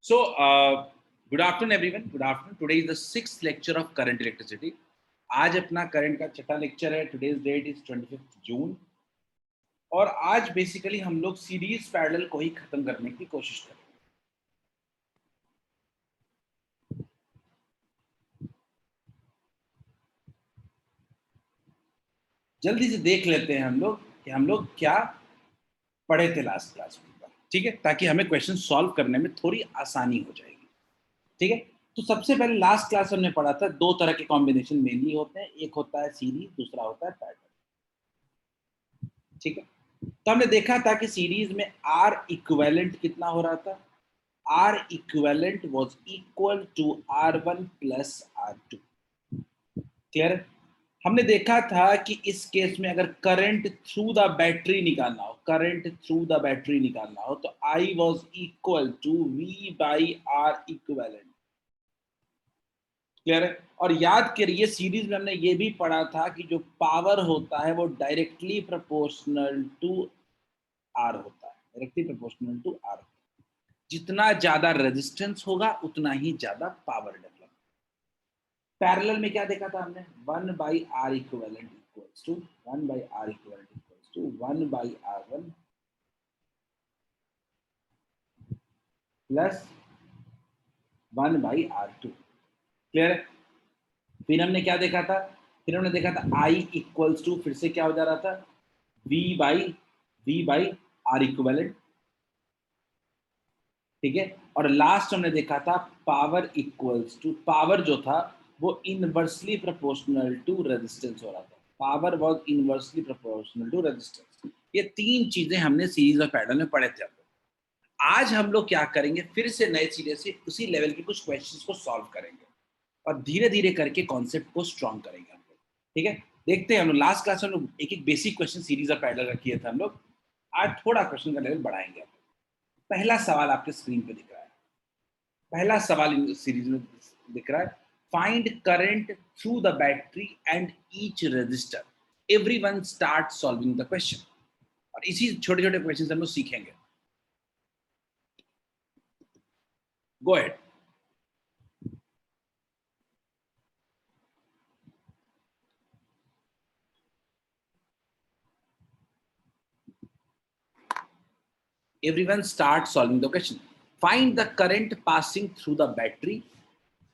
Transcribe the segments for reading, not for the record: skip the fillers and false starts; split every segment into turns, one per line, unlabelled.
So, good afternoon, everyone. Good afternoon. Today is the sixth lecture of current electricity. आज अपना current का छठा lecture है. Today's date is 25th June. और आज बेसिकली हम लोग सीरीज पैरेलल को ही खत्म करने की कोशिश करेंगे. जल्दी से देख लेते हैं हम लोग कि हम लोग क्या पढ़े थे लास्ट क्लास में, ठीक है, ताकि हमें क्वेश्चन सॉल्व करने में थोड़ी आसानी हो जाएगी. ठीक है, तो सबसे पहले लास्ट क्लास हमने पढ़ा था दो तरह के कॉम्बिनेशन मेनली होते हैं. एक होता है सीरीज, दूसरा होता है पैरेलल. ठीक है, तो हमने देखा था कि सीरीज में आर इक्विवेलेंट कितना हो रहा था. R equivalent was equal to R1 plus R2. Clear. हमने देखा था कि इस केस में अगर करंट थ्रू द बैटरी निकालना हो, तो I was equal to V by R equivalent. Clear है. और याद करिए सीरीज में हमने ये भी पढ़ा था कि जो पावर होता है वो डायरेक्टली प्रोपोर्शनल टू आर होता है. जितना ज्यादा रेजिस्टेंस होगा उतना ही ज्यादा पावर डेवलप. पैरेलल में क्या देखा था हमने, 1 by R equivalent equals to 1 by R equivalent equals to 1 by R1 plus 1 by R2. Clear है. फिर हमने क्या देखा था, I इक्वल्स टू, फिर से क्या हो जा रहा था, V बाई आर इक्विवेलेंट. ठीक है. और लास्ट हमने देखा था पावर इक्वल्स टू, पावर जो था वो इनवर्सली प्रोपोर्शनल टू रेजिस्टेंस हो रहा था. Power was inversely proportional to resistance. ये तीन चीजें हमने सीरीज और पैरेलल में पढ़े थे. आज हम लोग क्या करेंगे, फिर से नए सिरे से उसी लेवल के कुछ क्वेश्चंस को सॉल्व करेंगे और धीरे धीरे करके कॉन्सेप्ट को स्ट्रॉन्ग करेंगे हम लोग. ठीक है, देखते हैं हम लोग. लास्ट क्लास में हम लोग एक एक बेसिक क्वेश्चन सीरीज और पैरेलल किए थे हम लोग. आज थोड़ा क्वेश्चन का लेवल बढ़ाएंगे. पहला सवाल आपके स्क्रीन पे दिख रहा है. पहला सवाल इन सीरीज में दिख रहा है. Find current through the battery and each resistor. Everyone start solving the question. और इसी छोटे छोटे क्वेश्चन हम लोग सीखेंगे. Go ahead. Everyone start solving the question. Find the current passing through the battery.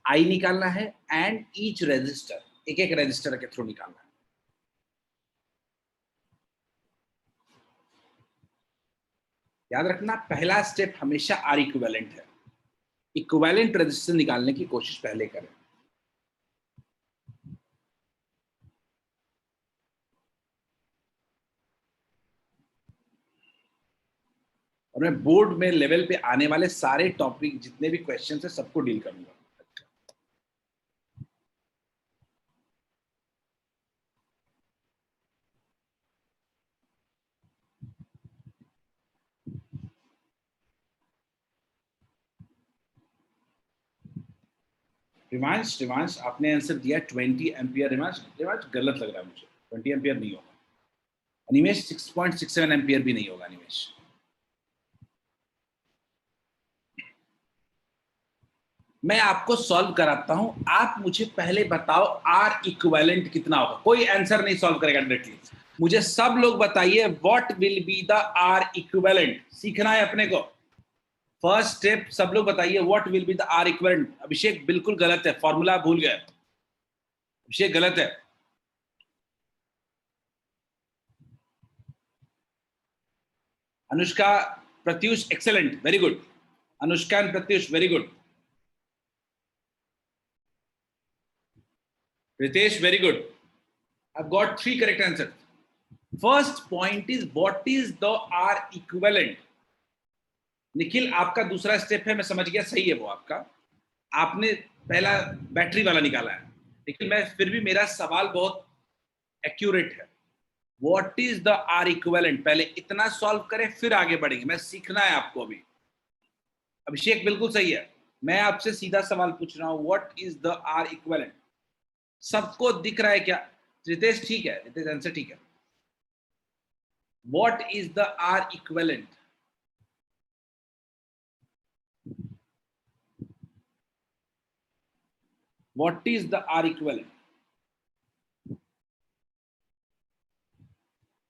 I निकालना है and each resistor, एक एक रेजिस्टर के थ्रू निकालना है. याद रखना पहला स्टेप हमेशा आर इक्विवेलेंट है. इक्विवेलेंट रेजिस्टेंस निकालने की कोशिश पहले करें. और मैं बोर्ड में लेवल पे आने वाले सारे टॉपिक जितने भी क्वेश्चन है सबको डील करूंगा. रिवांश आपने आंसर दिया 20 एम्पियर. रिवांश गलत लग रहा है मुझे. 20 एम्पियर नहीं होगा. अनिमेश 6.67 एम्पियर भी नहीं होगा. अनिमेश मैं आपको सॉल्व कराता हूं. आप मुझे पहले बताओ आर इक्विवेलेंट कितना होगा. कोई आंसर नहीं सॉल्व करेगा डायरेक्टली. मुझे सब लोग बताइए what will be the R equivalent. सीखना है अपने को. फर्स्ट स्टेप सब लोग बताइए what will be the R equivalent. Abhishek बिल्कुल गलत है, फॉर्मूला भूल गए. अभिषेक गलत है. Anushka, Pratyush excellent, very good. Anushka and Pratyush very good. Ritesh, very good. I've got 3 correct answers. First point is what is the R equivalent. Nikhil आपका दूसरा स्टेप है, मैं समझ गया, सही है वो आपका. आपने पहला बैटरी वाला निकाला है. लेकिन मैं फिर भी मेरा सवाल बहुत एक्यूरेट है. What is the R equivalent. पहले इतना सॉल्व करें फिर आगे बढ़ेंगे. मैं सीखना है आपको अभी. अभिषेक बिल्कुल सही है. मैं आपसे सीधा सवाल पूछ रहा हूं. What is the R equivalent. सबको दिख रहा है क्या. रितेश ठीक है, रितेश आंसर ठीक है. What is the R equivalent. What is the R equivalent?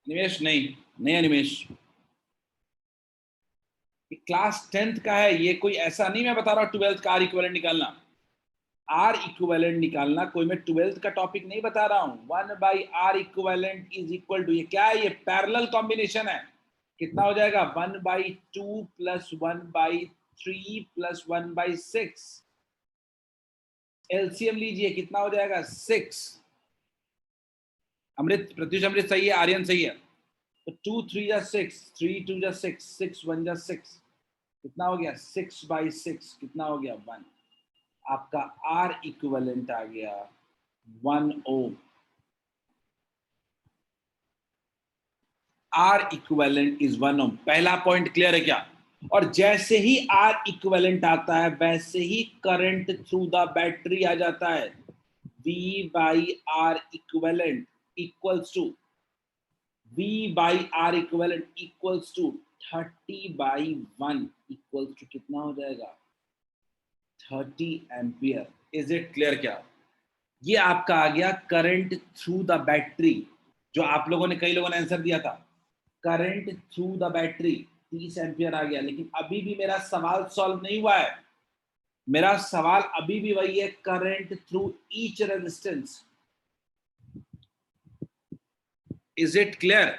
Nimesh नहीं निमेश, क्लास 10th का है ये, कोई ऐसा नहीं मैं बता रहा हूँ 12th का आर इक्विवेलेंट निकालना। आर इक्विवेलेंट निकालना कोई मैं 12th का टॉपिक नहीं बता रहा हूँ। 1/r equivalent is equal to, ये क्या है? ये पैरेलल कॉम्बिनेशन है। कितना हो जाएगा? 1/2 प्लस 1/3 प्लस 1/6। एलसीएम लीजिए, कितना हो जाएगा? 6। अमृत, प्रत्युष अमृत सही है, आर्यन सही है। तो 2 3 जा 6, 3 2 जा 6, 6 1 जा 6, कितना हो गया? 6/6, कितना हो गया? 1। आपका आर इक्विवेलेंट आ गया 1 ओम। आर इक्विवेलेंट इज 1 ओम। पहला पॉइंट क्लियर है क्या? और जैसे ही आर इक्विवेलेंट आता है वैसे ही करंट थ्रू द बैटरी आ जाता है। V by R equivalent equals to V by R equivalent equals to 30/1 equals to कितना हो जाएगा? 30 एम्पियर। इज इट क्लियर क्या? ये आपका आ गया करंट थ्रू द बैटरी, जो आप लोगों ने, कई लोगों ने आंसर दिया था। Current through the battery 30 ampere आ गया। लेकिन अभी भी मेरा सवाल सॉल्व नहीं हुआ है। मेरा सवाल अभी भी वही है, current through each resistance. Is it clear?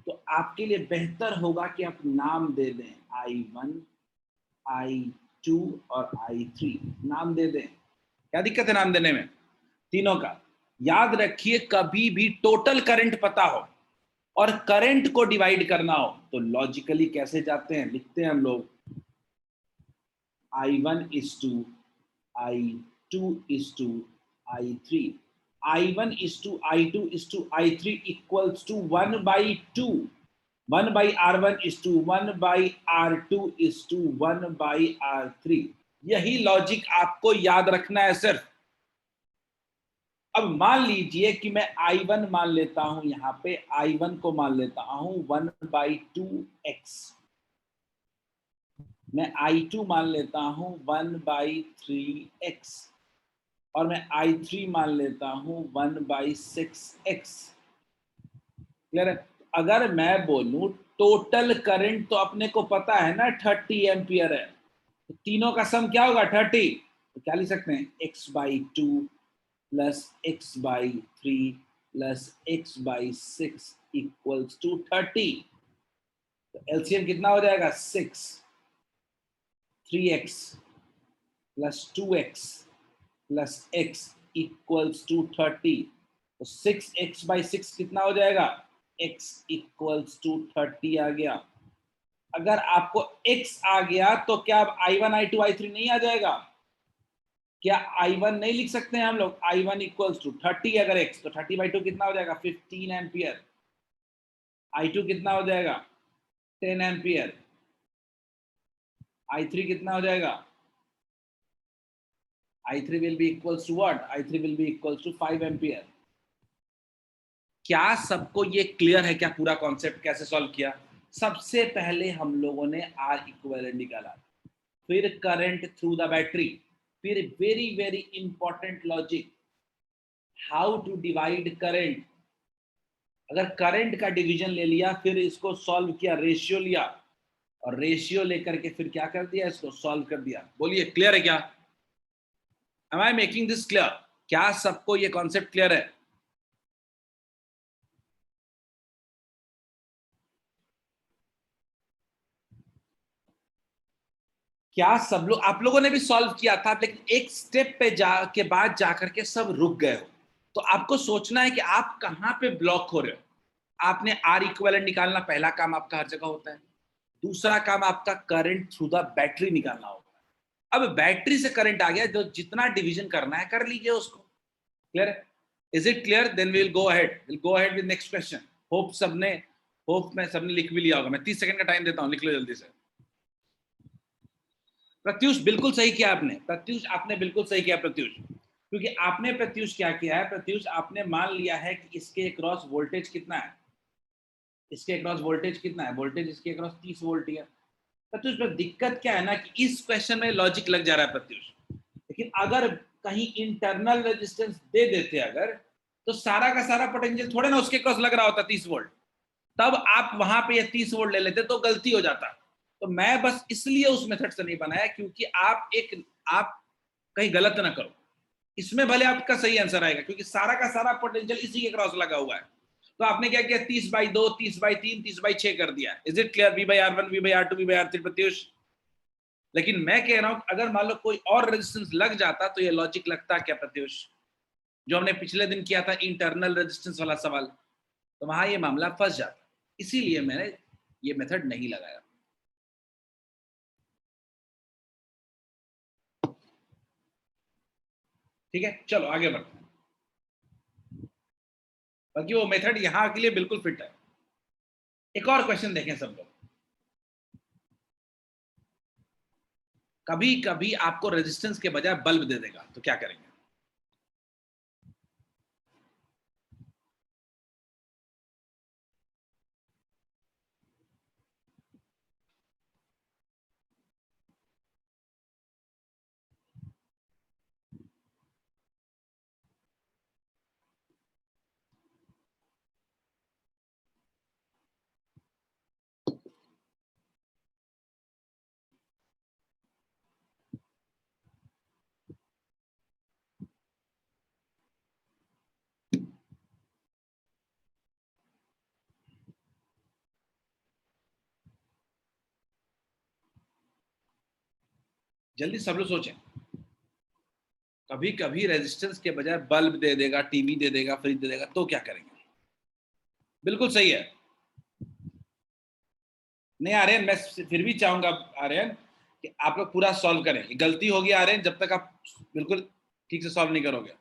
तो आपके लिए बेहतर होगा कि आप नाम दे दें, I1, I2 और I3 नाम दे दें। क्या दिक्कत है नाम देने में? तीनों का याद रखिए। कभी भी टोटल करंट पता हो और करंट को डिवाइड करना हो तो लॉजिकली कैसे जाते हैं? लिखते हैं हम लोग I1 is to I2 is to I3, I1 is to I2 is to I3 equals to 1/2। 1/R1 is to 1/R2 is to 1/R3। यही लॉजिक आपको याद रखना है सिर्फ। अब मान लीजिए कि मैं I1 मान लेता हूं, यहां पे I1 को मान लेता हूं 1/2x, मैं I2 मान लेता हूं 1/3x, और मैं I3 मान लेता हूं 1/6x। क्लियर है? अगर मैं बोलूं टोटल करंट, तो अपने को पता है ना 30 एम्पियर है, तो तीनों का सम क्या होगा? 30। तो क्या लिख सकते हैं? x/2 plus x/3 plus x/6 equals to 30। तो एलसीएम कितना हो जाएगा? 6, 3x plus 2x plus x equals to 30। तो 6x/6 कितना हो जाएगा? x इक्वल्स टू 30 आ गया। अगर आपको x आ गया तो क्या अब I1 I2 I3 नहीं आ जाएगा? क्या I1 नहीं लिख सकते हैं हम लोग? I1 इक्वल्स टू 30 अगर x, तो 30/2 कितना हो जाएगा? 15 एम्पियर। I2 कितना हो जाएगा? 10 एम्पियर। I3 कितना हो जाएगा? I3 will be equals to what? I3 will be equals to 5 ampere. क्या सबको ये क्लियर है क्या? पूरा कॉन्सेप्ट कैसे सॉल्व किया? सबसे पहले हम लोगों ने आर इक्विवेलेंट निकाला, फिर करंट थ्रू द बैटरी, फिर very very important logic, how to divide current. अगर करंट का डिवीजन ले लिया, फिर इसको सॉल्व किया, रेशियो लिया, और रेशियो लेकर के फिर क्या कर दिया? इसको सॉल्व कर दिया। बोलिए क्लियर है क्या? Am I making this clear? क्या सबको ये कॉन्सेप्ट क्लियर है? क्या सब लोग, आप लोगों ने भी सॉल्व किया था, लेकिन एक स्टेप पे के बाद जाकर के सब रुक गए हो। तो आपको सोचना है कि आप कहां पे ब्लॉक हो रहे हो। आपने आर इक्विवेलेंट निकालना, पहला काम आपका हर जगह होता है। दूसरा काम आपका करंट थ्रू द बैटरी निकालना होगा। अब बैटरी से करंट आ गया, जो जितना डिवीजन करना है कर लीजिए उसको। क्लियर है? Is it clear? Then we will go ahead, with next question. Hope में सबने लिख भी लिया होगा। मैं 30 सेकंड का टाइम देता हूं, लिख लो जल्दी से। प्रत्युष बिल्कुल सही किया आपने। प्रत्युष आपने बिल्कुल सही किया प्रत्युष, क्योंकि आपने प्रत्युष क्या किया है? प्रत्युष आपने मान लिया है कि इसके अक्रॉस वोल्टेज कितना है, इसके अक्रॉस वोल्टेज कितना है? वोल्टेज इसके अक्रॉस 30 वोल्ट है। प्रत्युष पर दिक्कत क्या है ना, कि इस क्वेश्चन में लॉजिक लग जा रहा है प्रत्युष। लेकिन अगर कहीं इंटरनल रेजिस्टेंस दे देते अगर, तो सारा का सारा पोटेंशियल थोड़े ना उसके क्रॉस लग रहा होता 30 वोल्ट, तब आप वहां पे ये 30 वोल्ट ले लेते तो गलती हो जाता। तो मैं बस इसलिए उस मेथड से नहीं बनाया क्योंकि आप कहीं गलत ना करो। इसमें भले आपका सही आंसर आएगा क्योंकि सारा का सारा पोटेंशियल इसी के क्रॉस लगा हुआ है। तो आपने क्या किया, 30/2, 30/3, 30/6 कर दिया। Is it clear? V/R1, V/R2, V/R3 Pratyush. लेकिन मैं कह रहा हूं अगर मान लो कोई और रेजिस्टेंस लग जाता तो ये लॉजिक लगता क्या प्रत्युष, जो हमने पिछले दिन किया था इंटरनल रेजिस्टेंस वाला सवाल, तो वहां ये मामला फंस जाता। इसीलिए मैंने ये मेथड नहीं लगाया। ठीक है, चलो आगे बढ़ते हैं। बल्कि वो मेथड यहां के लिए बिल्कुल फिट है। एक और क्वेश्चन देखें सब लोग। कभी कभी आपको रेजिस्टेंस के बजाय बल्ब दे देगा तो क्या करेंगे? जल्दी सब लोग सोचें। कभी कभी रेजिस्टेंस के बजाय बल्ब दे देगा, टीवी दे देगा, फ्रिज दे देगा, तो क्या करेंगे? बिल्कुल सही है। नहीं आर्यन, मैं फिर भी चाहूंगा आर्यन कि आप लोग पूरा सॉल्व करें। गलती होगी आर्यन जब तक आप बिल्कुल ठीक से सॉल्व नहीं करोगे।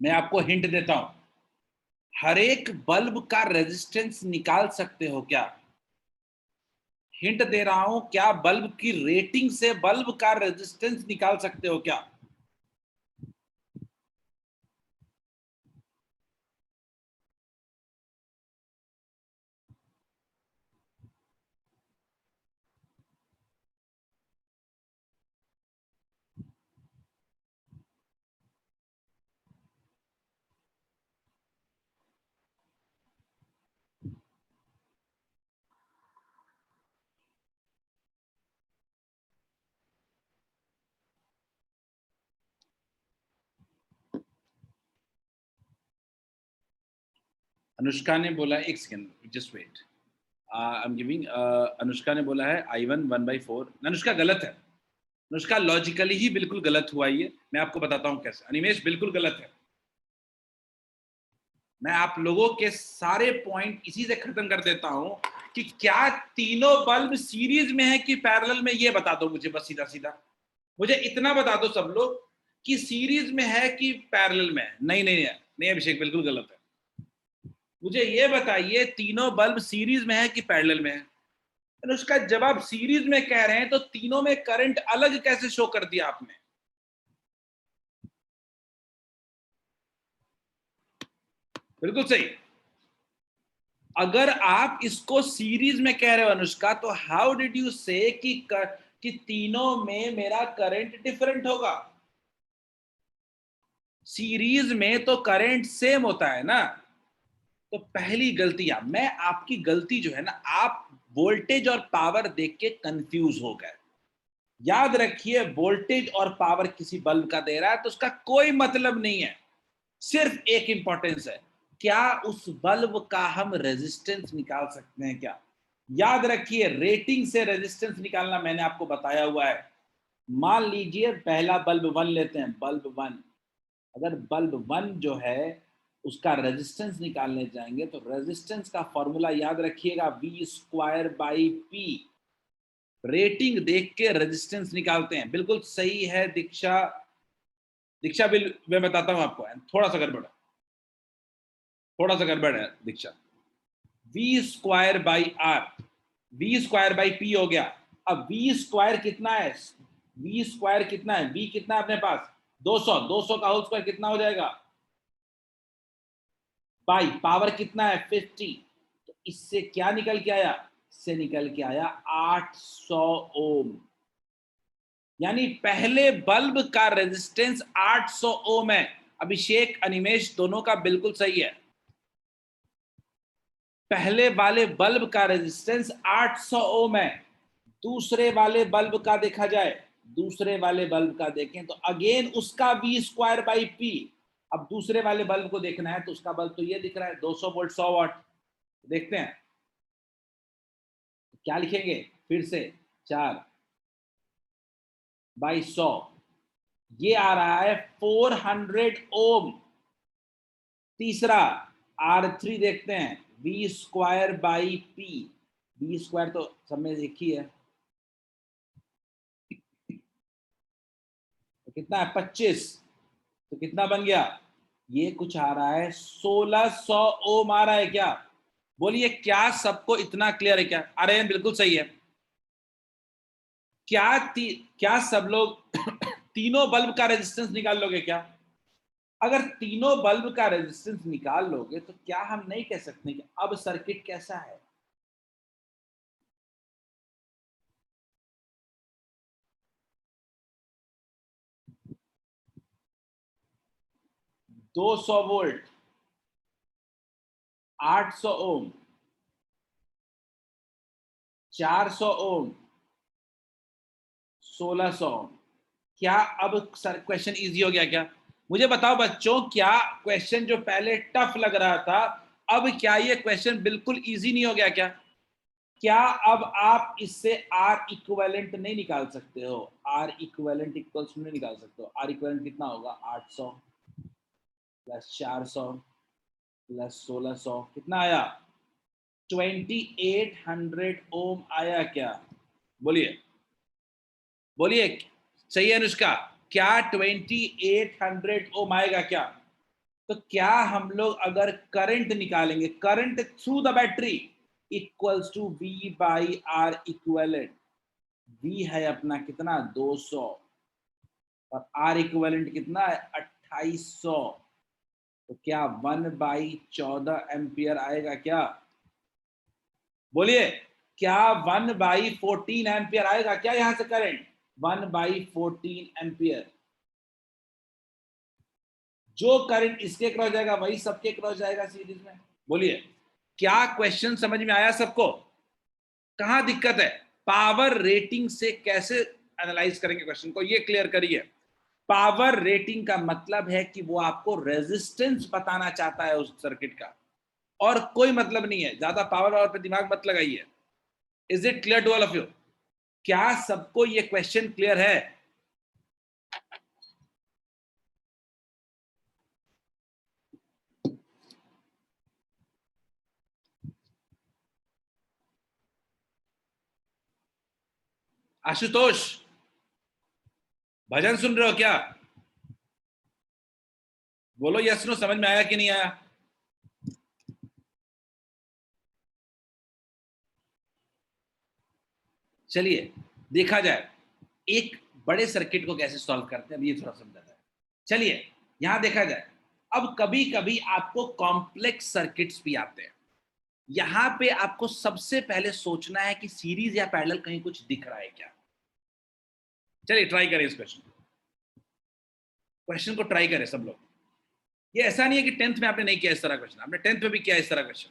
मैं आपको हिंट देता हूं, हर एक बल्ब का रेजिस्टेंस निकाल सकते हो क्या? हिंट दे रहा हूं, क्या बल्ब की रेटिंग से बल्ब का रेजिस्टेंस निकाल सकते हो क्या? अनुष्का ने बोला, एक second just wait, I am giving. Anushka ने बोला है I1 1/4। अनुष्का गलत है। अनुष्का लॉजिकली ही बिल्कुल गलत हुआ ये। मैं आपको बताता हूं कैसे। अनिमेश बिल्कुल गलत है। मैं आप लोगों के सारे पॉइंट इसी से खत्म कर देता हूं कि क्या तीनों बल्ब सीरीज में है कि पैरेलल में, ये बता दो मुझे बस सीधा सीधा। मुझे इतना बता दो सब लोग कि सीरीज में है कि पैरेलल में है। नहीं नहीं है, नहीं अभिषेक बिल्कुल गलत है। मुझे ये बताइए तीनों बल्ब सीरीज में है कि पैरेलल में है? उसका जवाब सीरीज में कह रहे हैं तो तीनों में करंट अलग कैसे शो कर दिया आपने? बिल्कुल सही। अगर आप इसको सीरीज में कह रहे हो अनुष्का, तो हाउ डिड यू से कि तीनों में मेरा करंट डिफरेंट होगा? सीरीज में तो करंट सेम होता है ना। तो पहली गलती मैं आपकी गलती जो है ना, आप वोल्टेज और पावर देख के कंफ्यूज हो गए। याद रखिए, वोल्टेज और पावर किसी बल्ब का दे रहा है तो उसका कोई मतलब नहीं है, सिर्फ एक इंपॉर्टेंस है, क्या उस बल्ब का हम रेजिस्टेंस निकाल सकते हैं क्या। याद रखिए, रेटिंग से रेजिस्टेंस निकालना मैंने आपको बताया हुआ है। मान लीजिए पहला बल्ब 1 लेते हैं, बल्ब 1, अगर बल्ब 1 जो है उसका रेजिस्टेंस निकालने जाएंगे तो रेजिस्टेंस का फॉर्मूला याद रखिएगा, V²/P। रेटिंग देख के रेजिस्टेंस निकालते हैं, बिल्कुल सही है दीक्षा। दीक्षा बिल मैं बताता हूं आपको, थोड़ा सा गड़बड़ है दीक्षा। V²/R, V²/P हो गया। अब V² कितना है, V² कितना है, V कितना है अपने पास 200, 200 का होल स्क्वायर कितना हो जाएगा, बाई पावर कितना है 50। तो इससे क्या निकल के आया, इससे निकल के आया 800 ओम। यानी पहले बल्ब का रेजिस्टेंस 800 ओम है। अभिषेक अनिमेश दोनों का बिल्कुल सही है, पहले वाले बल्ब का रेजिस्टेंस 800 ओम है। दूसरे वाले बल्ब का देखा जाए, दूसरे वाले बल्ब का देखें तो अगेन उसका V²/P। अब दूसरे वाले बल्ब को देखना है तो उसका बल्ब तो ये दिख रहा है 200 वोल्ट 100 वाट। देखते हैं क्या लिखेंगे, फिर से 4/100, ये आ रहा है 400 ओम। तीसरा R3 देखते हैं, V²/P, V² तो सब में एक ही है, तो कितना है 25, तो कितना बन गया, ये कुछ आ रहा है 1600 ओम आ रहा है क्या। बोलिए क्या सबको इतना क्लियर है क्या, अरे बिल्कुल सही है। क्या सब लोग तीनों बल्ब का रेजिस्टेंस निकाल लोगे क्या। अगर तीनों बल्ब का रेजिस्टेंस निकाल लोगे तो क्या हम नहीं कह सकते कि अब सर्किट कैसा है। दो 200 वोल्ट, 800 ओम, 400 ओम, 1600 ओम। क्या अब सर क्वेश्चन इजी हो गया क्या। मुझे बताओ बच्चों, क्या क्वेश्चन जो पहले टफ लग रहा था, अब क्या ये क्वेश्चन बिल्कुल इजी नहीं हो गया क्या। क्या अब आप इससे आर इक्विवेलेंट नहीं निकाल सकते हो, आर इक्विवेलेंट इक्वल्स नहीं निकाल सकते हो। आर इक्विवेलेंट कितना होगा, 800 प्लस 400 प्लस 1600 कितना आया, 2800 ओम आया क्या। बोलिए बोलिए, सही है अनुष्का, क्या 2800 ओम आएगा क्या। तो क्या हम लोग अगर करंट निकालेंगे, current through the battery equals to V/R equivalent. V है अपना कितना 200 और R इक्विवेलेंट कितना है 2800। तो क्या 1/14 एम्पियर आएगा क्या। बोलिए, क्या 1/14 एम्पियर आएगा क्या यहां से करंट, 1/14 एम्पियर। जो करंट इसके क्रॉस जाएगा वही सबके क्रॉस जाएगा सीरीज में। बोलिए, क्या क्वेश्चन समझ में आया सबको, कहां दिक्कत है। पावर रेटिंग से कैसे एनालाइज करेंगे क्वेश्चन को, ये क्लियर करिए। पावर रेटिंग का मतलब है कि वो आपको रेजिस्टेंस बताना चाहता है उस सर्किट का, और कोई मतलब नहीं है, ज्यादा पावर और पे दिमाग मत लगाइए। Is it clear to all of you, क्या सबको ये क्वेश्चन क्लियर है। आशुतोष, भजन सुन रहे हो क्या, बोलो यस नो, समझ में आया कि नहीं आया। चलिए देखा जाए एक बड़े सर्किट को कैसे सॉल्व करते हैं, अब ये थोड़ा समझाता है। चलिए यहां देखा जाए, अब कभी कभी आपको कॉम्प्लेक्स सर्किट्स भी आते हैं। यहां पे आपको सबसे पहले सोचना है कि सीरीज या पैरेलल कहीं कुछ दिख रहा है क्या। चलिए ट्राई करें इस क्वेश्चन को ट्राई करें सब लोग। ये ऐसा नहीं है कि 10th में आपने नहीं किया इस तरह क्वेश्चन, आपने 10th में भी किया इस तरह question.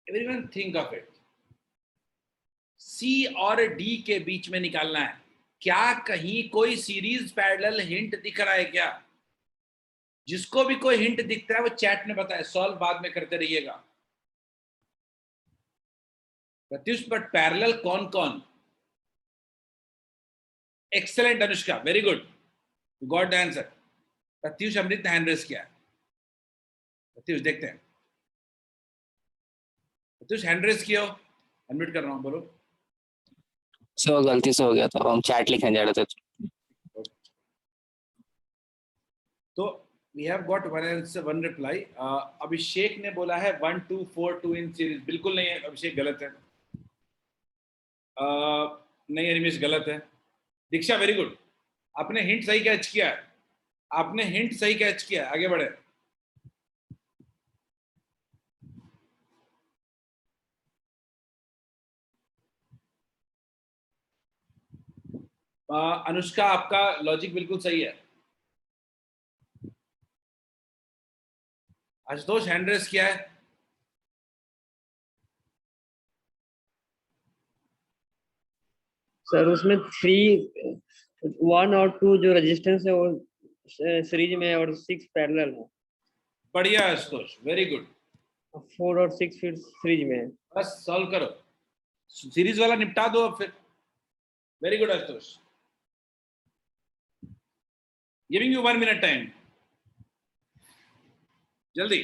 Everyone think of it, C और डी के बीच में निकालना है। क्या कहीं कोई सीरीज पैरेलल हिंट दिख रहा है क्या? जिसको भी कोई हिंट दिखता है वो चैट में बताए, सॉल्व बाद में करते रहिएगा। प्रत्युष, बट पैरेलल कौन कौन? Excellent Anushka, very good, got the answer. Pratyush Amrit ने हैंड रेस किया। प्रत्युष देखते हैं, प्रत्युष हैंड रेस किया, अनम्यूट कर रहा हूं, बोलो।
सो गलती से हो गया था, हम चैट लिखने जा रहे थे।
तो we have got one answer, one reply. Abhishek ने बोला है 1 2 4 2 इन सीरीज। बिल्कुल नहीं है अभिषेक, गलत है। नहीं अनिमेश, गलत है। दीक्षा वेरी गुड, आपने हिंट सही कैच किया है, आपने हिंट सही कैच किया है, आगे बढ़े। अनुष्का आपका लॉजिक बिल्कुल सही है। आशुतोष हैंड रेस किया है।
सर उसमें 1 और 2 जो रेजिस्टेंस है वो सीरीज में और 6 पैरेलल है।
बढ़िया आशुतोष, वेरी गुड।
4 और 6 फिर सीरीज में है।
बस सॉल्व करो, सीरीज वाला निपटा दो अब फिर। Very good Ashutosh, giving you 1 minute time, जल्दी।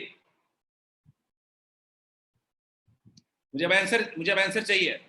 मुझे अब आंसर चाहिए।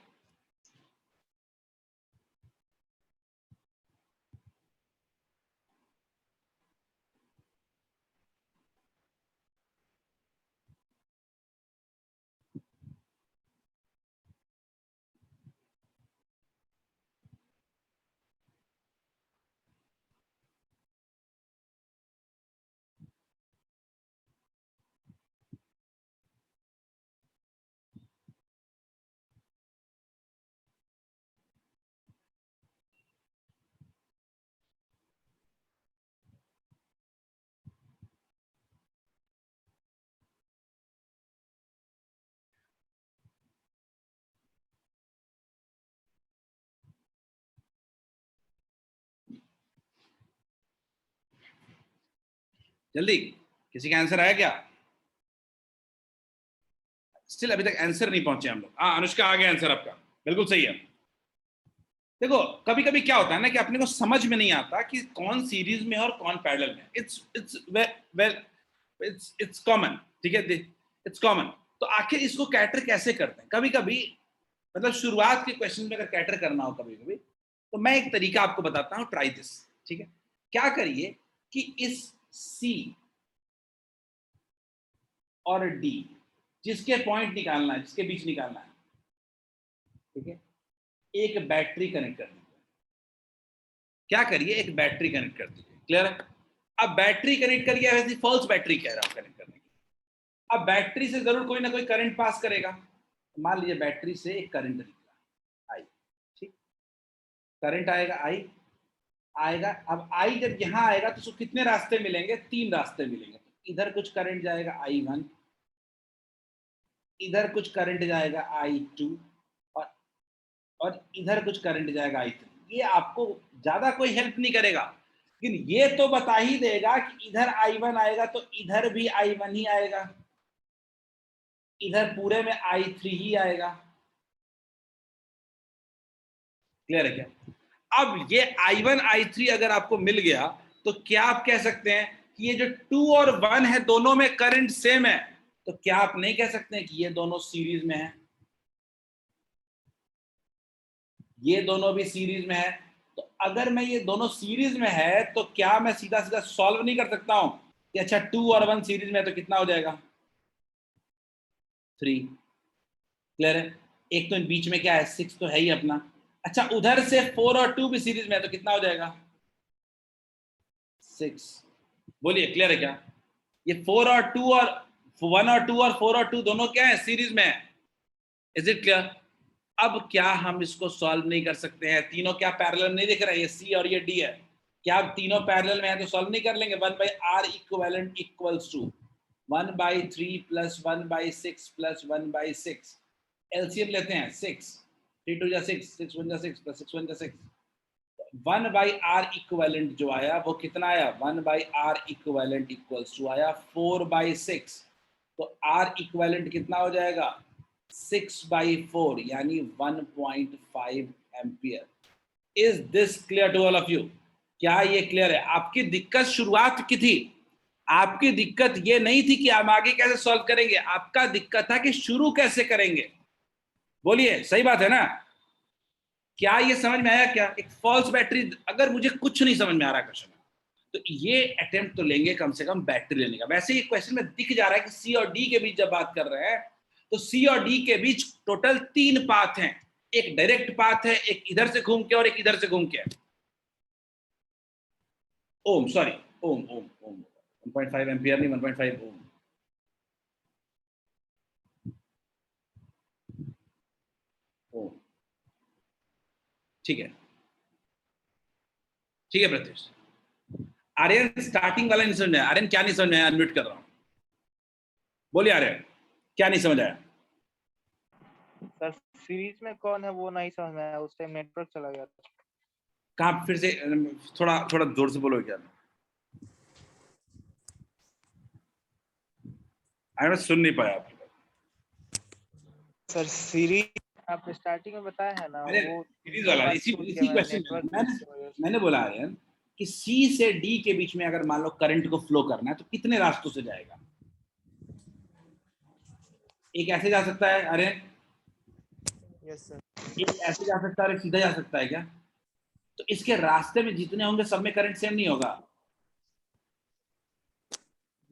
जल्दी, किसी का आंसर आया क्या? स्टिल अभी तक आंसर नहीं पहुंचे हम लोग। हाँ अनुष्का, आ गया आंसर आपका, बिल्कुल सही है। देखो कभी कभी क्या होता है ना कि अपने को समझ में नहीं आता कि कौन सीरीज में और कौन पैरेलल में। इट्स वेल इट्स कॉमन, ठीक है, इट्स कॉमन। तो आखिर इसको कैटर कैसे करते हैं? कभी कभी मतलब शुरुआत के क्वेश्चन में अगर कैटर करना हो कभी कभी, तो मैं एक तरीका आपको बताता हूँ, ट्राई दिस। ठीक है, क्या करिए कि इस सी और डी, जिसके पॉइंट निकालना है, जिसके बीच निकालना है, ठीक है, एक बैटरी कनेक्ट कर दीजिए। क्या करिए, एक बैटरी कनेक्ट कर दीजिए। क्लियर है? अब बैटरी कनेक्ट करिए, वैसे फॉल्स बैटरी कह रहा हूं कनेक्ट करने की। अब बैटरी से जरूर कोई ना कोई करंट पास करेगा। मान लीजिए बैटरी से एक करंट निकला आई, ठीक, करंट आएगा आई, आएगा। अब आई जब यहां आएगा तो उसको कितने रास्ते मिलेंगे? 3 रास्ते मिलेंगे। इधर कुछ करंट जाएगा I1, इधर कुछ करंट जाएगा I2, और और इधर कुछ करंट जाएगा I3। ये आपको ज्यादा कोई हेल्प नहीं करेगा, लेकिन ये तो बता ही देगा कि इधर I1 आएगा तो इधर भी I1 ही आएगा, इधर पूरे में I3 ही आएगा। क्लियर है क्या? अब ये I1 I3 अगर आपको मिल गया तो क्या आप कह सकते हैं कि ये जो 2 और 1 है दोनों में करंट सेम है, तो क्या आप नहीं कह सकते हैं कि ये दोनों सीरीज में है? ये दोनों भी सीरीज में है, तो अगर मैं ये दोनों सीरीज में है तो क्या मैं सीधा सीधा सॉल्व नहीं कर सकता हूं कि अच्छा 2 और 1 सीरीज में है तो कितना हो जाएगा? 3। क्लियर है? एक तो इन बीच में क्या है, 6 तो है ही अपना। अच्छा उधर से 4 और 2 भी सीरीज में है तो कितना हो जाएगा? 6। बोलिए क्लियर है क्या? ये 4 और 2 और 1 और 2 और 4 और 2 दोनों क्या है, सीरीज में है। Is it clear? अब क्या हम इसको सॉल्व नहीं कर सकते हैं? तीनों क्या पैरेलल नहीं दिख रहे हैं? ये सी और ये डी है, क्या आप तीनों पैरेलल में है तो सॉल्व नहीं कर लेंगे? 1/r equivalent equals to 1/3 plus 1/6 plus 1/6। LCM लेते हैं 6, 3 2 6, 6 1 6 प्लस 6 1 6। 1/r इक्विवेलेंट जो आया वो कितना आया? 1/r इक्विवेलेंट इक्वल्स टू आया 4/6। तो r इक्विवेलेंट कितना हो जाएगा? 6/4 यानी 1.5 ampere. Is this clear to all of you? क्या ये क्लियर है? आपकी दिक्कत शुरुआत की थी, आपकी दिक्कत ये नहीं थी कि हम आगे कैसे सॉल्व करेंगे, आपका दिक्कत था कि शुरू कैसे करेंगे। बोलिए सही बात है ना? क्या ये समझ में आया? क्या एक फॉल्स बैटरी, अगर मुझे कुछ नहीं समझ में आ रहा क्वेश्चन तो ये अटेम्प्ट तो लेंगे कम से कम बैटरी लेने का। वैसे ही क्वेश्चन में दिख जा रहा है कि सी और डी के बीच जब बात कर रहे हैं तो सी और डी के बीच टोटल 3 पाथ हैं। एक डायरेक्ट पाथ है, एक इधर से घूम के और एक इधर से घूम के। ओम सॉरी, ओम ओम ओम 1.5 एम्पियर नहीं, 1.5 ओम। ओम ठीक है, ठीक है प्रत्युष। आर्यन स्टार्टिंग वाला नहीं समझ में आया। आर्यन क्या नहीं समझ में आया? अनम्यूट कर रहा हूं, बोलिए आर्यन क्या नहीं समझ आया?
सर सीरीज में कौन है वो नहीं समझ में आया, उस टाइम नेटवर्क चला गया था।
कहाँ फिर से? थोड़ा थोड़ा जोर से बोलो क्या? मैं सुन नहीं पाया आपकी बात।
सर सीरीज आप स्टार्टिंग में बताया है ना,
अरे
वो
सीरीज वाला इसी क्वेश्चन मैंने बोला आर्यन कि सी से डी के बीच में अगर मान लो करंट को फ्लो करना है तो कितने रास्तों से जाएगा? एक ऐसे जा सकता है आर्यन,
यस सर,
एक ऐसे जा सकता है और एक सीधा जा सकता है क्या? तो इसके रास्ते में जितने होंगे सब में करंट सेम नहीं होगा।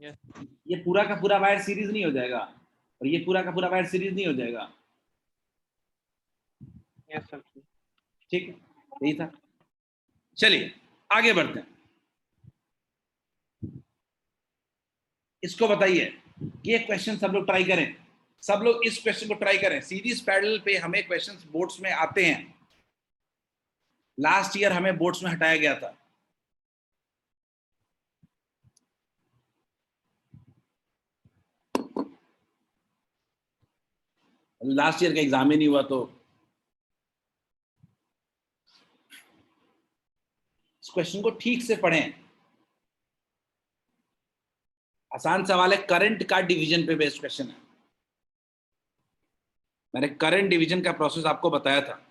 ये पूरा का पूरा वायर सीरीज नहीं हो जाएगा और ये पूरा का पूरा वायर सीरीज नहीं हो जाएगा।
Yes sir.
ठीक है, यही था। चलिए आगे बढ़ते हैं। इसको बताइए, ये क्वेश्चन सब लोग ट्राई करें, सब लोग इस क्वेश्चन को ट्राई करें। सीरीज पैरेलल पे हमें क्वेश्चंस बोर्ड्स में आते हैं, लास्ट ईयर हमें बोर्ड्स में हटाया गया था। लास्ट ईयर का एग्जाम ही नहीं हुआ तो इस क्वेश्चन को ठीक से पढ़ें। आसान सवाल है, करंट का डिवीजन पे बेस्ड क्वेश्चन है। मैंने करंट डिवीजन का प्रोसेस आपको बताया था।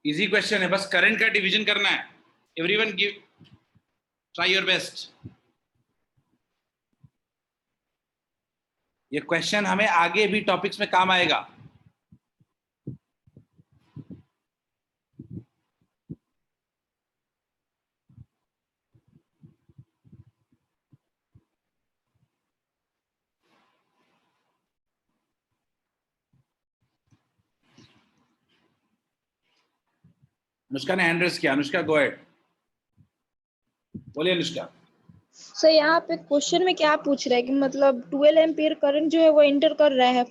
इजी क्वेश्चन है, बस करंट का डिवीजन करना है। Everyone give try your best. ये क्वेश्चन हमें आगे भी टॉपिक्स में काम आएगा। अनुष्का ने हैंड रेज किया। अनुष्का गो अहेड, बोलिए अनुष्का।
सर यहाँ पे क्वेश्चन में क्या पूछ रहा है कि मतलब 12 एम्पियर करंट जो है वो इंटर कर रहा है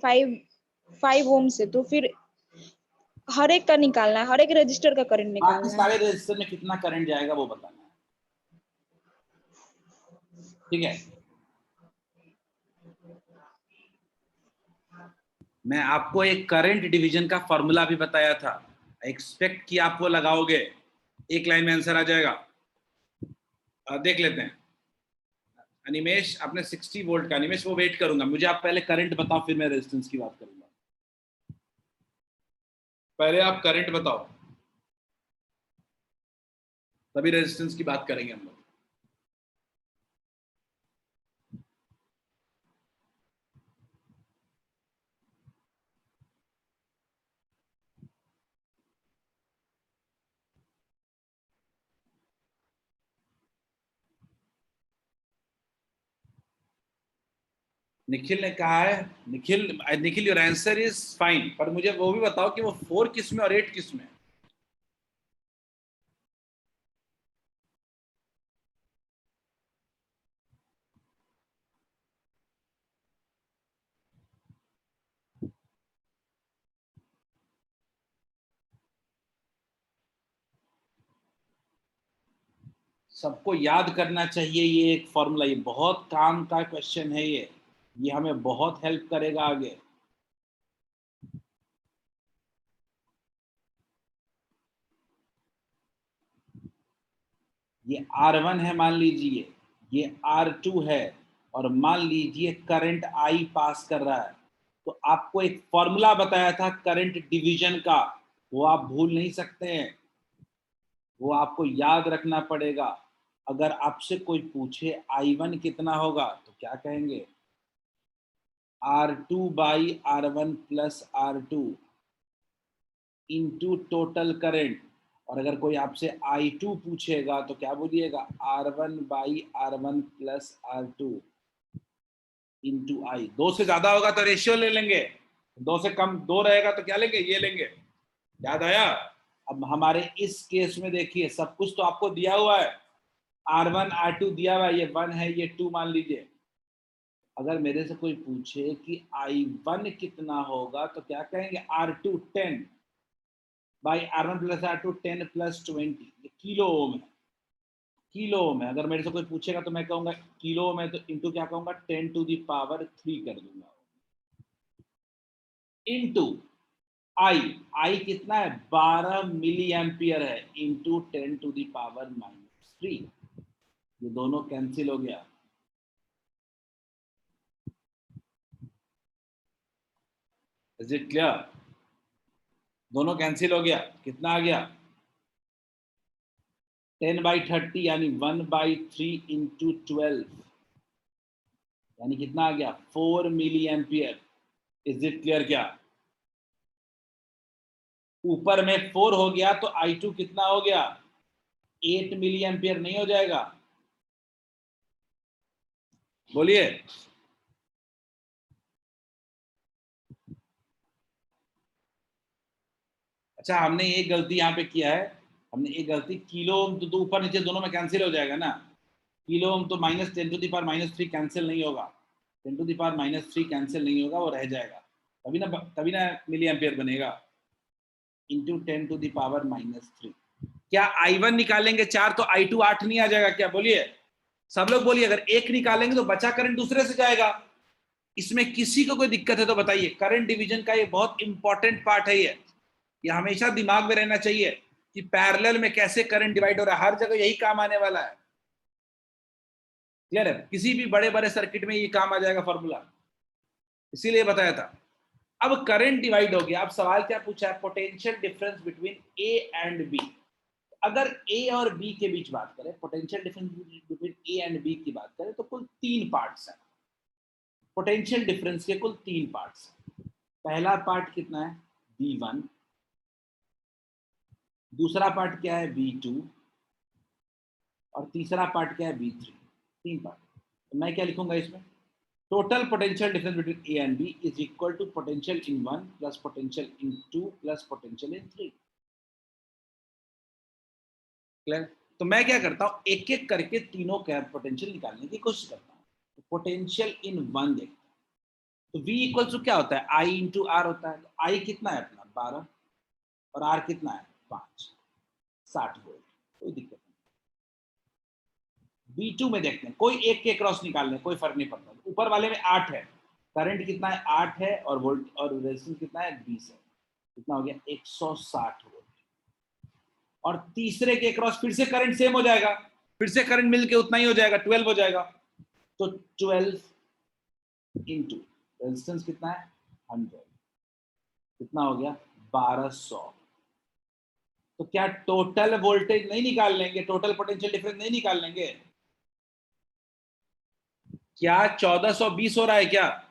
5 ओम से, तो फिर हर एक का निकालना है, हर एक रजिस्टर का करंट
बाकी
निकालना है।
सारे रजिस्टर में कितना करंट जाएगा वो बताना है, ठीक है। मैं आपको एक करंट डिवीजन का फॉर्मूला भी बताया था, एक्सपेक्ट कि आप वो लगाओगे, एक लाइन में आंसर आ जाएगा। देख लेते हैं। अनिमेश आपने 60 वोल्ट का, अनिमेश वो वेट करूंगा, मुझे आप पहले करंट बताओ फिर मैं रेजिस्टेंस की बात करूंगा। पहले आप करंट बताओ तभी रेजिस्टेंस की बात करेंगे हम लोग। निखिल ने कहा है, Nikhil your answer is fine, पर मुझे वो भी बताओ कि वो 4 किस में और 8 किस में। सबको याद करना चाहिए ये एक फॉर्मूला, ये बहुत काम का क्वेश्चन है, ये हमें बहुत हेल्प करेगा आगे। ये R1 है मान लीजिए, ये R2 है, और मान लीजिए करंट I पास कर रहा है, तो आपको एक फॉर्मूला बताया था करंट डिवीजन का, वो आप भूल नहीं सकते हैं, वो आपको याद रखना पड़ेगा। अगर आपसे कोई पूछे I1 कितना होगा तो क्या कहेंगे, R2 by R1 plus R2 into total current. और अगर कोई आपसे I2 पूछेगा तो क्या बोलिएगा, R1 by R1 plus R2 into I। 2 से ज्यादा होगा तो रेशियो ले लेंगे, 2 से कम 2 रहेगा तो क्या लेंगे, ये लेंगे। याद आया। अब हमारे इस केस में देखिए सब कुछ तो आपको दिया हुआ है, R1 R2 दिया हुआ है, ये 1 है ये 2 मान लीजिए। अगर मेरे से कोई पूछे कि I1 कितना होगा तो क्या कहेंगे, R2 10 by R1 plus R2 10 plus 20, ये किलो ओम है, किलो ओम है। अगर मेरे से कोई पूछेगा तो मैं कहूंगा किलो ओम है, तो इंटू क्या कहूंगा, 10 टू द पावर 3 कर दूंगा, इंटू I कितना है, 12 मिली एम्पियर है, इंटू 10 टू द पावर -3। ये दोनों कैंसिल हो गया। Is it clear? दोनों कैंसिल हो गया, कितना आ गया, 10/30 यानी 1/3 इंटू 12 यानी कितना आ गया, 4 milliampere. Is it clear? क्या ऊपर में 4 हो गया तो I2 कितना हो गया, 8 मिली एम्पियर नहीं हो जाएगा? बोलिए। अच्छा, हमने एक गलती यहाँ पे किया है, हमने एक गलती, किलो ओम तो ऊपर नीचे दोनों में कैंसिल हो जाएगा ना, किलो ओम तो -10 टू द पावर -3 कैंसिल नहीं होगा, 10 टू द पावर -3 कैंसिल नहीं होगा, वो रह जाएगा, तभी ना मिली एम्पियर बनेगा, इंटू 10 टू द पावर -3। क्या I1 निकालेंगे 4 तो I2 8 नहीं आ जाएगा क्या? बोलिए सब लोग बोलिए। अगर एक निकालेंगे तो बचा करंट दूसरे से जाएगा। इसमें किसी को कोई दिक्कत है तो बताइए। करंट डिवीजन का ये बहुत इंपॉर्टेंट पार्ट है, ये हमेशा दिमाग में रहना चाहिए कि पैरेलल में कैसे करंट डिवाइड हो रहा है, हर जगह यही काम आने वाला है। क्लियर है? किसी भी बड़े बड़े सर्किट में ये काम आ जाएगा फॉर्मूला, इसीलिए बताया था। अब करंट डिवाइड हो गया। अब सवाल क्या पूछा है, potential difference between A and B. अगर ए और बी के बीच बात करें, potential difference between A and B की बात करें, तो कुल 3 पार्ट्स हैं। पोटेंशियल डिफरेंस के कुल 3 पार्ट्स हैं। पहला पार्ट कितना है, V1, दूसरा पार्ट क्या है, V2, और तीसरा पार्ट क्या है, V3। 3 पार्ट। तो मैं क्या लिखूंगा इसमें, total potential difference between A and B is equal to potential in 1 plus potential in 2 plus potential in 3। Clear? तो मैं क्या करता हूं, एक एक करके तीनों का पोटेंशियल निकालने की कोशिश करता हूं। तो पोटेंशियल इन 1 देखते हैं, तो V इक्वल टू क्या होता है, I इंटू आर होता है। तो I कितना है अपना 12, और R कितना है 5, 60 वोल्ट। कोई दिक्कत नहीं। V2 में देखते हैं, कोई एक के क्रॉस निकाल लें, कोई फर्क नहीं पड़ता। ऊपर वाले में 8 है, करंट कितना है 8 है, और वोल्ट और रेजिस्टेंस कितना है 20 है। कितना हो गया 160 वोल्ट। और तीसरे के क्रॉस फिर से करंट सेम हो जाएगा, फिर से करंट मिलके उतना ही हो जाएगा, 12 हो जाएगा। तो 12 इंटू रेजिस्टेंस कितना है 100, कितना हो गया 1200। तो क्या टोटल वोल्टेज नहीं निकाल लेंगे, टोटल पोटेंशियल डिफरेंस नहीं निकाल लेंगे? क्या 1420 हो रहा है क्या?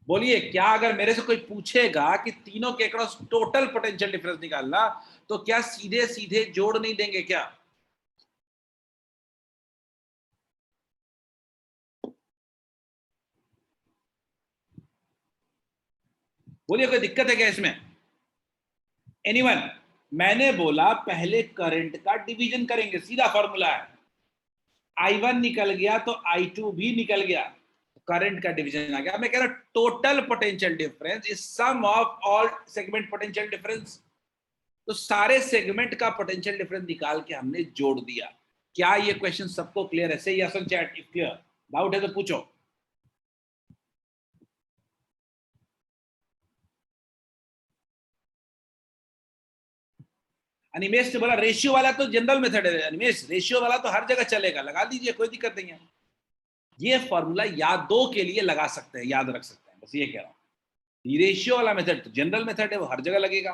बोलिए, क्या अगर मेरे से कोई पूछेगा कि तीनों के क्रॉस टोटल पोटेंशियल डिफरेंस निकालना, तो क्या सीधे सीधे जोड़ नहीं देंगे क्या? बोलिए, कोई दिक्कत है क्या इसमें? एनीवन? मैंने बोला पहले करंट का डिवीजन करेंगे, सीधा फॉर्मूला है। I1 निकल गया तो I2 भी निकल गया, करंट का डिवीजन आ गया। मैं कह रहा total potential difference is sum of all segment potential difference. तो सारे सेगमेंट का पोटेंशियल डिफरेंस निकाल के हमने जोड़ दिया। क्या ये क्वेश्चन सबको क्लियर है? से yes on chat if clear, doubt है तो पूछो। अनिमेश ने बोला रेशियो वाला तो जनरल मेथड है। अनिमेश, रेशियो वाला तो हर जगह चलेगा, लगा दीजिए, कोई दिक्कत नहीं है। ये फॉर्मूला याद दो के लिए लगा सकते हैं, याद रख सकते हैं, बस ये कह रहा हूं। रेशियो वाला मेथड तो जनरल मेथड है, वो हर जगह लगेगा।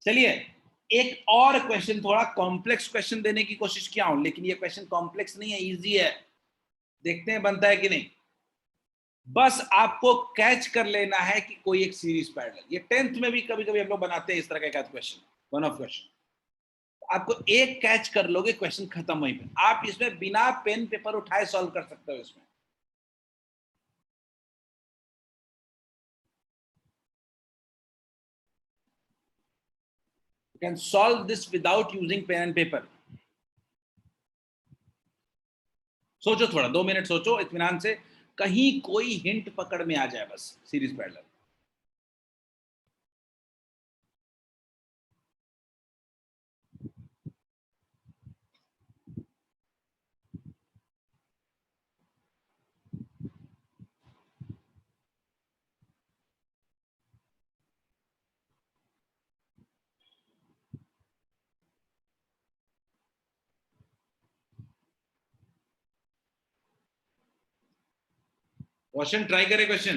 चलिए, एक और क्वेश्चन, थोड़ा कॉम्प्लेक्स क्वेश्चन देने की कोशिश किया हूं, लेकिन ये क्वेश्चन कॉम्प्लेक्स नहीं है, इजी है। देखते हैं बनता है कि नहीं। बस आपको कैच कर लेना है कि कोई एक सीरीज पैरेलल, ये 10th में भी कभी कभी हम लोग बनाते हैं इस तरह का क्वेश्चन, वन ऑफ क्वेश्चन। आपको एक कैच कर लोगे, क्वेश्चन खत्म वहीं पे। आप इसमें बिना पेन पेपर उठाए सॉल्व कर सकते हो इसमें। You can solve this without using pen and paper. सोचो थोड़ा, 2 मिनट सोचो इत्मीनान से, कहीं कोई हिंट पकड़ में आ जाए, बस सीरीज पैरेलल। क्वेश्चन ट्राई करें, क्वेश्चन।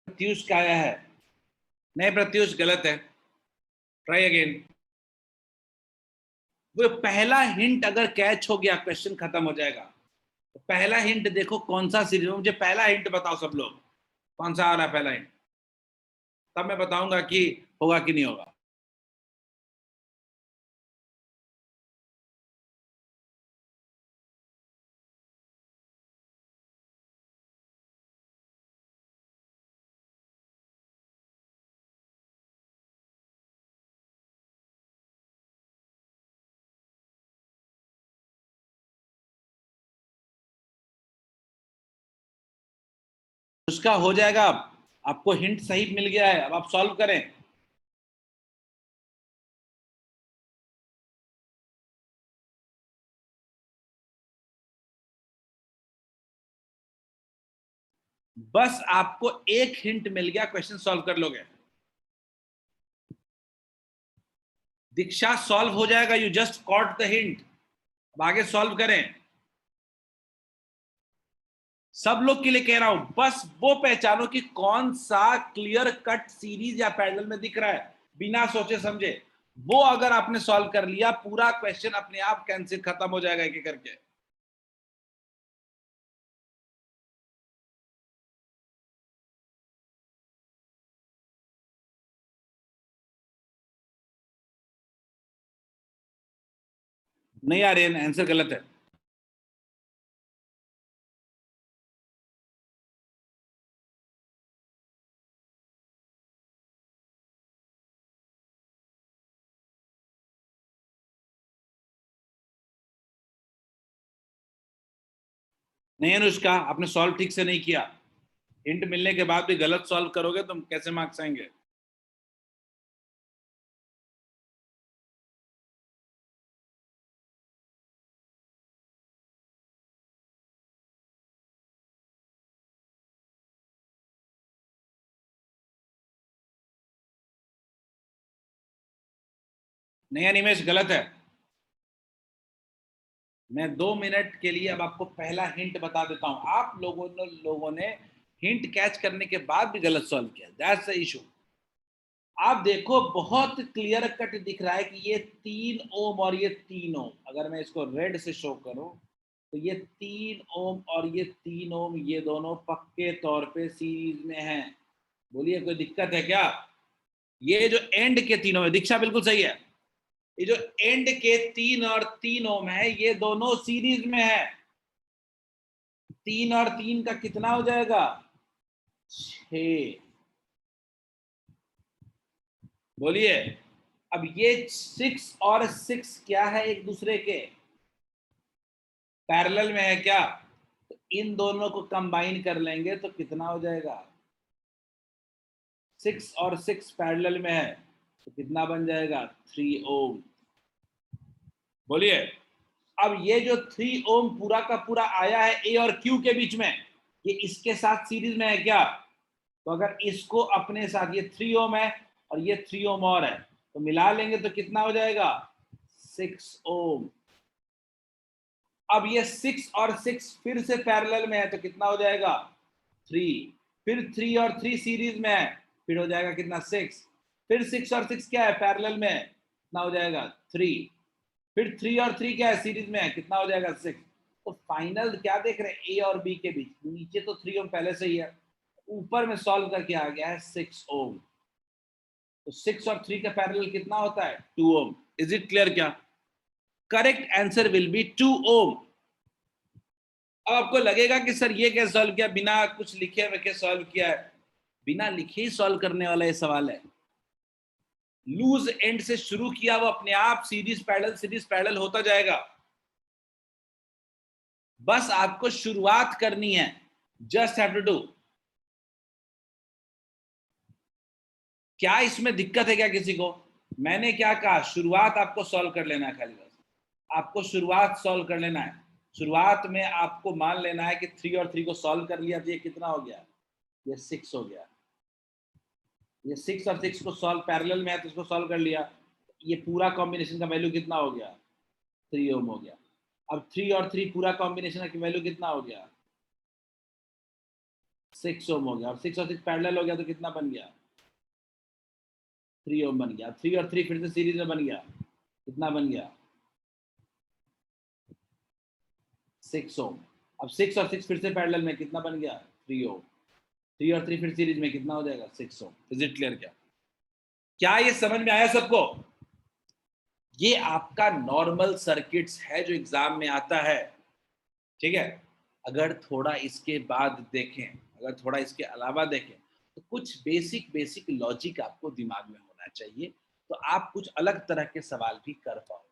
प्रत्युष का आया है, नहीं प्रत्युष गलत है, ट्राई अगेन। वो पहला हिंट अगर कैच हो गया, क्वेश्चन खत्म हो जाएगा। तो पहला हिंट देखो कौन सा सीरीज, मुझे पहला हिंट बताओ सब लोग, कौन सा आ रहा है पहला हिंट, तब मैं बताऊंगा कि होगा कि नहीं होगा। उसका हो जाएगा। अब आपको हिंट सही मिल गया है, अब आप सॉल्व करें। बस आपको एक हिंट मिल गया, क्वेश्चन सॉल्व कर लोगे। दीक्षा सॉल्व हो जाएगा, you just caught the hint. अब आगे सॉल्व करें। सब लोग के लिए कह रहा हूं, बस वो पहचानो कि कौन सा क्लियर कट सीरीज या पैरेलल में दिख रहा है, बिना सोचे समझे। वो अगर आपने सॉल्व कर लिया, पूरा क्वेश्चन अपने आप कैंसिल खत्म हो जाएगा एक एक करके। नहीं आ रही है, आंसर गलत है। नहीं अनुष्का, आपने सॉल्व ठीक से नहीं किया। हिंट मिलने के बाद भी गलत सॉल्व करोगे तो कैसे मार्क्स आएंगे? नहीं अनिमेश, गलत है। मैं 2 मिनट के लिए अब आपको पहला हिंट बता देता हूं। आप लोगों ने हिंट कैच करने के बाद भी गलत सॉल्व किया, दैट्स द इशू। आप देखो, बहुत क्लियर कट दिख रहा है कि ये 3 ओम और ये 3 ओम, अगर मैं इसको रेड से शो करूं तो ये 3 ओम और ये 3 ओम, ये दोनों पक्के तौर पे सीरीज में हैं। बोलिए कोई दिक्कत है क्या? ये जो एंड के 3 ओम है, दीक्षा बिल्कुल सही है, ये जो एंड के 3 और 3 ओम है, ये दोनों सीरीज में है। 3 और 3 का कितना हो जाएगा? 6। बोलिए। अब ये 6 और 6 क्या है? एक दूसरे के पैरेलल में है क्या? तो इन दोनों को कंबाइन कर लेंगे तो कितना हो जाएगा? 6 और 6 पैरेलल में है तो कितना बन जाएगा? 3 ओम। बोलिए। अब ये जो 3 ओम पूरा का पूरा आया है ए और क्यू के बीच में, ये इसके साथ सीरीज में है क्या? तो अगर इसको अपने साथ, ये 3 ओम है और ये 3 ओम और है, तो मिला लेंगे तो कितना हो जाएगा? 6 ओम। अब ये 6 और 6 फिर से पैरेलल में है तो कितना हो जाएगा? 3। फिर 3 और 3 सीरीज में है, फिर हो जाएगा कितना? 6। फिर 6 और 6 क्या है? पैरेलल में है, कितना हो जाएगा? 3। फिर 3 और 3 क्या है? सीरीज में है, कितना हो जाएगा? 6। तो फाइनल क्या देख रहे हैं? ए और बी के बीच, नीचे तो 3 ओम पहले से ही है, ऊपर में सॉल्व करके आ गया है 6 ओम। तो 6 और 3 का पैरेलल कितना होता है? 2 ओम। इज इट क्लियर क्या? करेक्ट आंसर विल बी 2 ओम। अब आपको लगेगा कि सर ये कैसे सॉल्व किया, बिना कुछ लिखे हुए सॉल्व किया है? बिना लिखे ही सॉल्व करने वाला ये सवाल है। लूज एंड से शुरू किया, वो अपने आप सीरीज पैरेलल होता जाएगा। बस आपको शुरुआत करनी है, जस्ट हैव टू डू। क्या इसमें दिक्कत है क्या किसी को? मैंने क्या कहा? शुरुआत आपको सॉल्व कर लेना है, खाली बस आपको शुरुआत सॉल्व कर लेना है। शुरुआत में आपको मान लेना है कि 3 और 3 को सॉल्व कर लिया तो ये कितना हो गया? ये 6 हो गया। ये 6 और 6 को सॉल्व पैरेलल में है तो इसको सॉल्व कर लिया, ये पूरा कॉम्बिनेशन का वैल्यू कितना हो गया? 3 ओम हो गया। अब 3 और 3 पूरा कॉम्बिनेशन का वैल्यू कितना हो गया? 6 ओम हो गया। और 6 और 6 पैरेलल हो गया तो कितना बन गया? 3 ओम बन गया। 3 और 3 फिर से सीरीज में बन गया, कितना बन गया? 6 ओम। अब 6 और 6 फिर से पैरेलल में, कितना बन गया? 3 ओम। 3 और 3 फिर सीरीज में, कितना हो जाएगा? 6 ओम। इज इट क्लियर क्या? क्या ये समझ में आया सबको? ये आपका नॉर्मल सर्किट्स है जो एग्जाम में आता है, ठीक है। अगर थोड़ा इसके बाद देखें, अगर थोड़ा इसके अलावा देखें, तो कुछ बेसिक लॉजिक आपको दिमाग में होना चाहिए, तो आप कुछ अलग तरह के सवाल भी कर पाओ,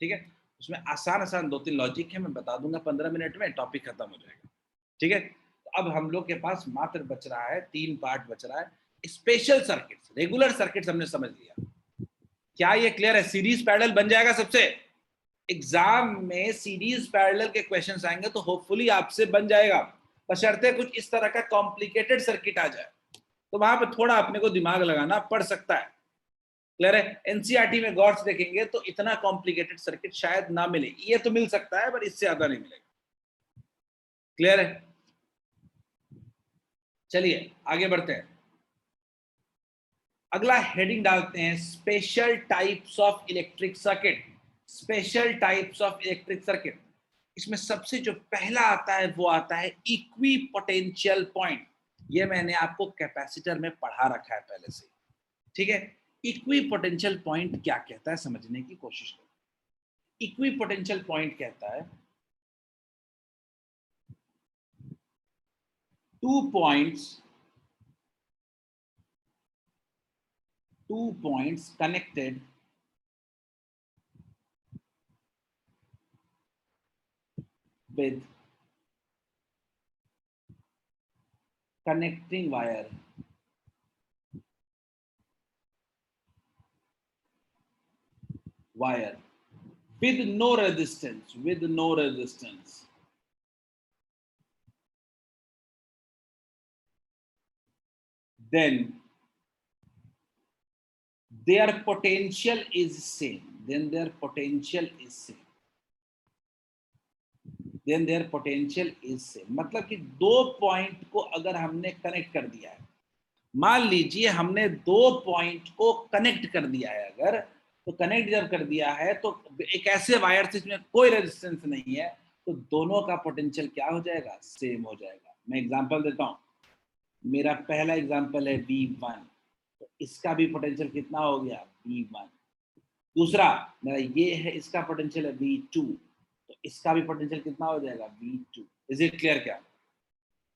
ठीक है। उसमें आसान 2-3 लॉजिक है, मैं बता दूंगा 15 मिनट में, टॉपिक खत्म हो जाएगा, ठीक है। तो अब हम लोग के पास मात्र बच रहा है 3 पार्ट बच रहा है। स्पेशल सर्किट्स, रेगुलर सर्किट्स हमने समझ लिया। क्या ये क्लियर है? सीरीज पैरेलल बन जाएगा सबसे। एग्जाम में सीरीज पैरेलल के क्वेश्चंस आएंगे तो होपफुली आपसे बन जाएगा। बशर्ते कुछ इस तरह का कॉम्प्लिकेटेड सर्किट आ जाए तो वहां पे थोड़ा अपने को दिमाग लगाना पड़ सकता है। क्लियर है? एनसीईआरटी में गौर से देखेंगे तो इतना कॉम्प्लिकेटेड सर्किट शायद ना मिले, ये तो मिल सकता है पर इससे ज्यादा नहीं मिलेगा। क्लियर है? चलिए आगे बढ़ते हैं, अगला हेडिंग डालते हैं special types of electric circuit. Special types of electric circuit, इसमें सबसे जो पहला आता है वो आता है इक्वी पोटेंशियल पॉइंट। ये मैंने आपको कैपेसिटर में पढ़ा रखा है पहले से, ठीक है? इक्वी पोटेंशियल पॉइंट क्या कहता है समझने की कोशिश करो। इक्वी पोटेंशियल पॉइंट कहता है to points connected with connecting wire with no resistance, then their potential is same. मतलब कि दो पॉइंट को अगर हमने कनेक्ट कर दिया है, मान लीजिए हमने दो पॉइंट को कनेक्ट कर दिया है, अगर तो कनेक्ट जब कर दिया है तो एक ऐसे वायर से जिसमें कोई रेजिस्टेंस नहीं है तो दोनों का पोटेंशियल क्या हो जाएगा? सेम हो जाएगा। मैं एग्जांपल देता हूं, मेरा पहला एग्जांपल है V1, तो इसका भी पोटेंशियल कितना हो गया? V1। दूसरा मेरा ये है, इसका पोटेंशियल है V2, तो इसका भी पोटेंशियल कितना हो जाएगा? V2। Is it clear? क्या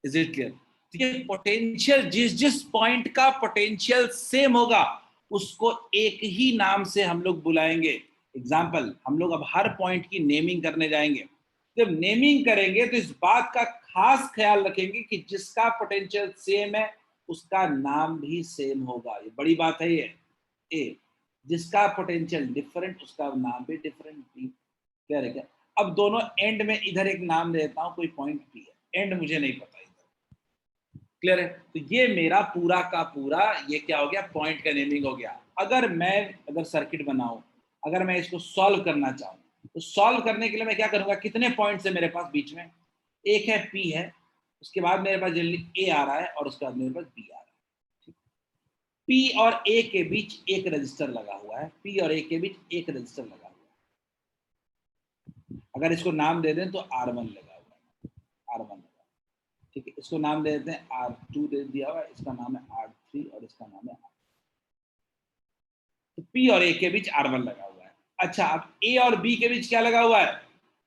इज इट क्लियर? ठीक है, पोटेंशियल जिस जिस पॉइंट का पोटेंशियल सेम होगा उसको एक ही नाम से हम लोग बुलाएंगे। एग्जांपल, हम लोग अब हर पॉइंट की नेमिंग करने जाएंगे। जब नेमिंग करेंगे तो इस बात का खास ख्याल रखेंगे कि जिसका पोटेंशियल सेम है उसका नाम भी सेम होगा। ये बड़ी बात है। ये ए, जिसका पोटेंशियल डिफरेंट उसका नाम भी डिफरेंट। बी, क्लियर है क्या? अब दोनों एंड में इधर एक नाम देता हूं, कोई पॉइंट पी है, एंड मुझे नहीं पता इधर। क्लियर है? तो ये मेरा पूरा का पूरा ये क्या हो गया? पॉइंट का नेमिंग हो गया। अगर सर्किट बनाऊं, अगर मैं इसको सॉल्व करना चाहूं तो सॉल्व करने के लिए मैं क्या करूंगा? कितने पॉइंट्स है मेरे पास बीच में? एक है P है, उसके बाद मेरे पास जल्दी A आ रहा है और उसके बाद मेरे पास B आ रहा है। P और A के बीच एक रजिस्टर लगा हुआ है, P और A के बीच एक रजिस्टर लगा हुआ है। अगर इसको नाम दे दें तो R1 लगा हुआ है, R1 लगा, ठीक है। इसको नाम दे देते हैं R2 दे दिया हुआ है, इसका नाम है R3 और इसका नाम है R। तो P और A के बीच R1 लगा हुआ है। अच्छा, अब A और B के बीच क्या लगा हुआ है?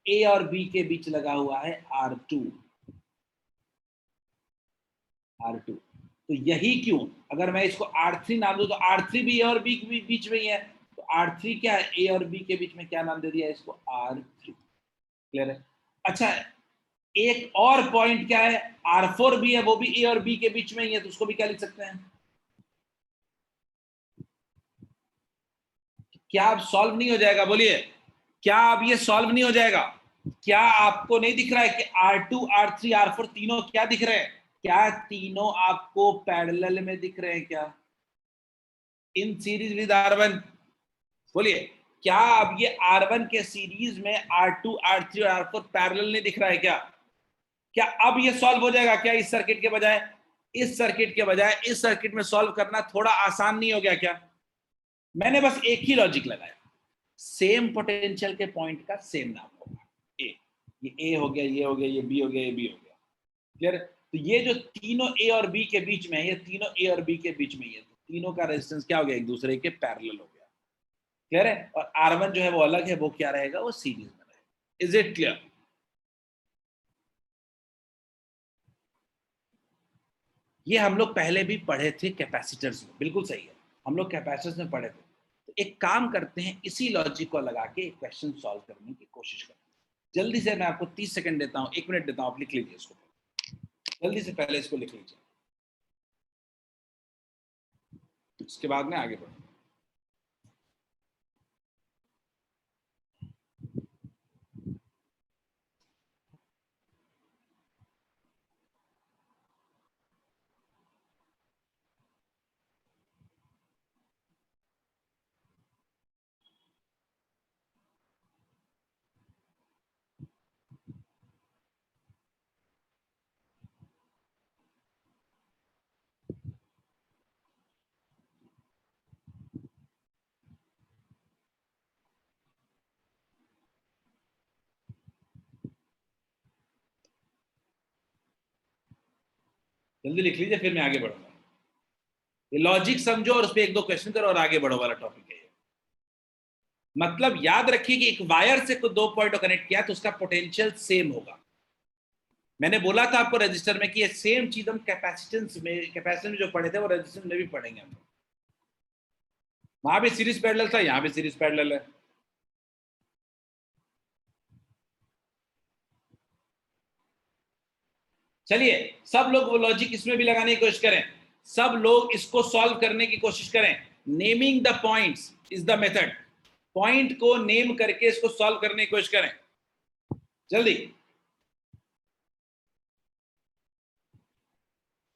A और B के बीच लगा हुआ है R2। तो यही क्यों, अगर मैं इसको R3 नाम दूं तो R3 भी A और B के बीच में ही है, तो R3 क्या है? A और B के बीच में क्या नाम दे दिया इसको? R3। क्लियर है? अच्छा, एक और पॉइंट क्या है? R4 भी है, वो भी A और B के बीच में ही है, तो उसको भी क्या लिख सकते हैं? क्या अब सॉल्व नहीं हो जाएगा? बोलिए, क्या अब ये सॉल्व नहीं हो जाएगा? क्या आपको नहीं दिख रहा है कि R2, R3, R4 तीनों क्या दिख रहे हैं? क्या तीनों आपको पैरेलल में दिख रहे हैं? क्या इन सीरीज विद R1? बोलिए, क्या अब ये R1 के सीरीज में R2, R3 और R4 पैरेलल नहीं दिख रहा है? क्या अब ये सॉल्व हो जाएगा क्या? इस सर्किट के बजाय इस सर्किट में सॉल्व करना थोड़ा आसान नहीं हो गया क्या? मैंने बस एक ही लॉजिक लगाया, सेम पोटेंशियल के पॉइंट का सेम नाम होगा। ये ए हो गया, ये हो गया, ये बी हो गया, ये बी हो गया। क्लियर? तो ये जो तीनों ए और बी के बीच में है, ये तीनों ए और बी के बीच में है, तो तीनों का रेजिस्टेंस क्या हो गया? एक दूसरे के पैरेलल हो गया। क्लियर है? और R1 जो है वो अलग है, वो क्या रहेगा? वो सीरीज में रहेगा। Is it clear? ये हम लोग पहले भी पढ़े थे कैपेसिटर्स में, बिल्कुल सही है, हम लोग कैपेसिटर्स में पढ़े थे। तो एक काम करते हैं, इसी लॉजिक को लगा के एक क्वेश्चन सॉल्व करने की कोशिश करते हैं। जल्दी से मैं आपको 30 सेकंड देता हूं, 1 मिनट देता हूं, आप लिख लीजिए इसको, जल्दी से पहले इसको लिख लीजिए, उसके बाद में आगे बढ़ो। जल्दी लिख लीजिए, फिर मैं आगे बढ़ूंगा। ये लॉजिक समझो और उस पर एक दो क्वेश्चन करो और आगे बढ़ो वाला टॉपिक है। मतलब याद रखिए कि एक वायर से दो पॉइंट कनेक्ट किया तो उसका पोटेंशियल सेम होगा। मैंने बोला था आपको रजिस्टर में कि ये सेम चीज हम कैपेसिटेंस में जो पढ़े थे वो रजिस्टेंस में भी पढ़ेंगे हम। वहां भी सीरीज पैरेलल था, यहाँ भी सीरीज पैरेलल है। चलिए सब लोग वो लॉजिक इसमें भी लगाने की कोशिश करें, सब लोग इसको सॉल्व करने की कोशिश करें। Naming the points is the method. Point को नेम करके इसको सॉल्व करने की कोशिश करें जल्दी।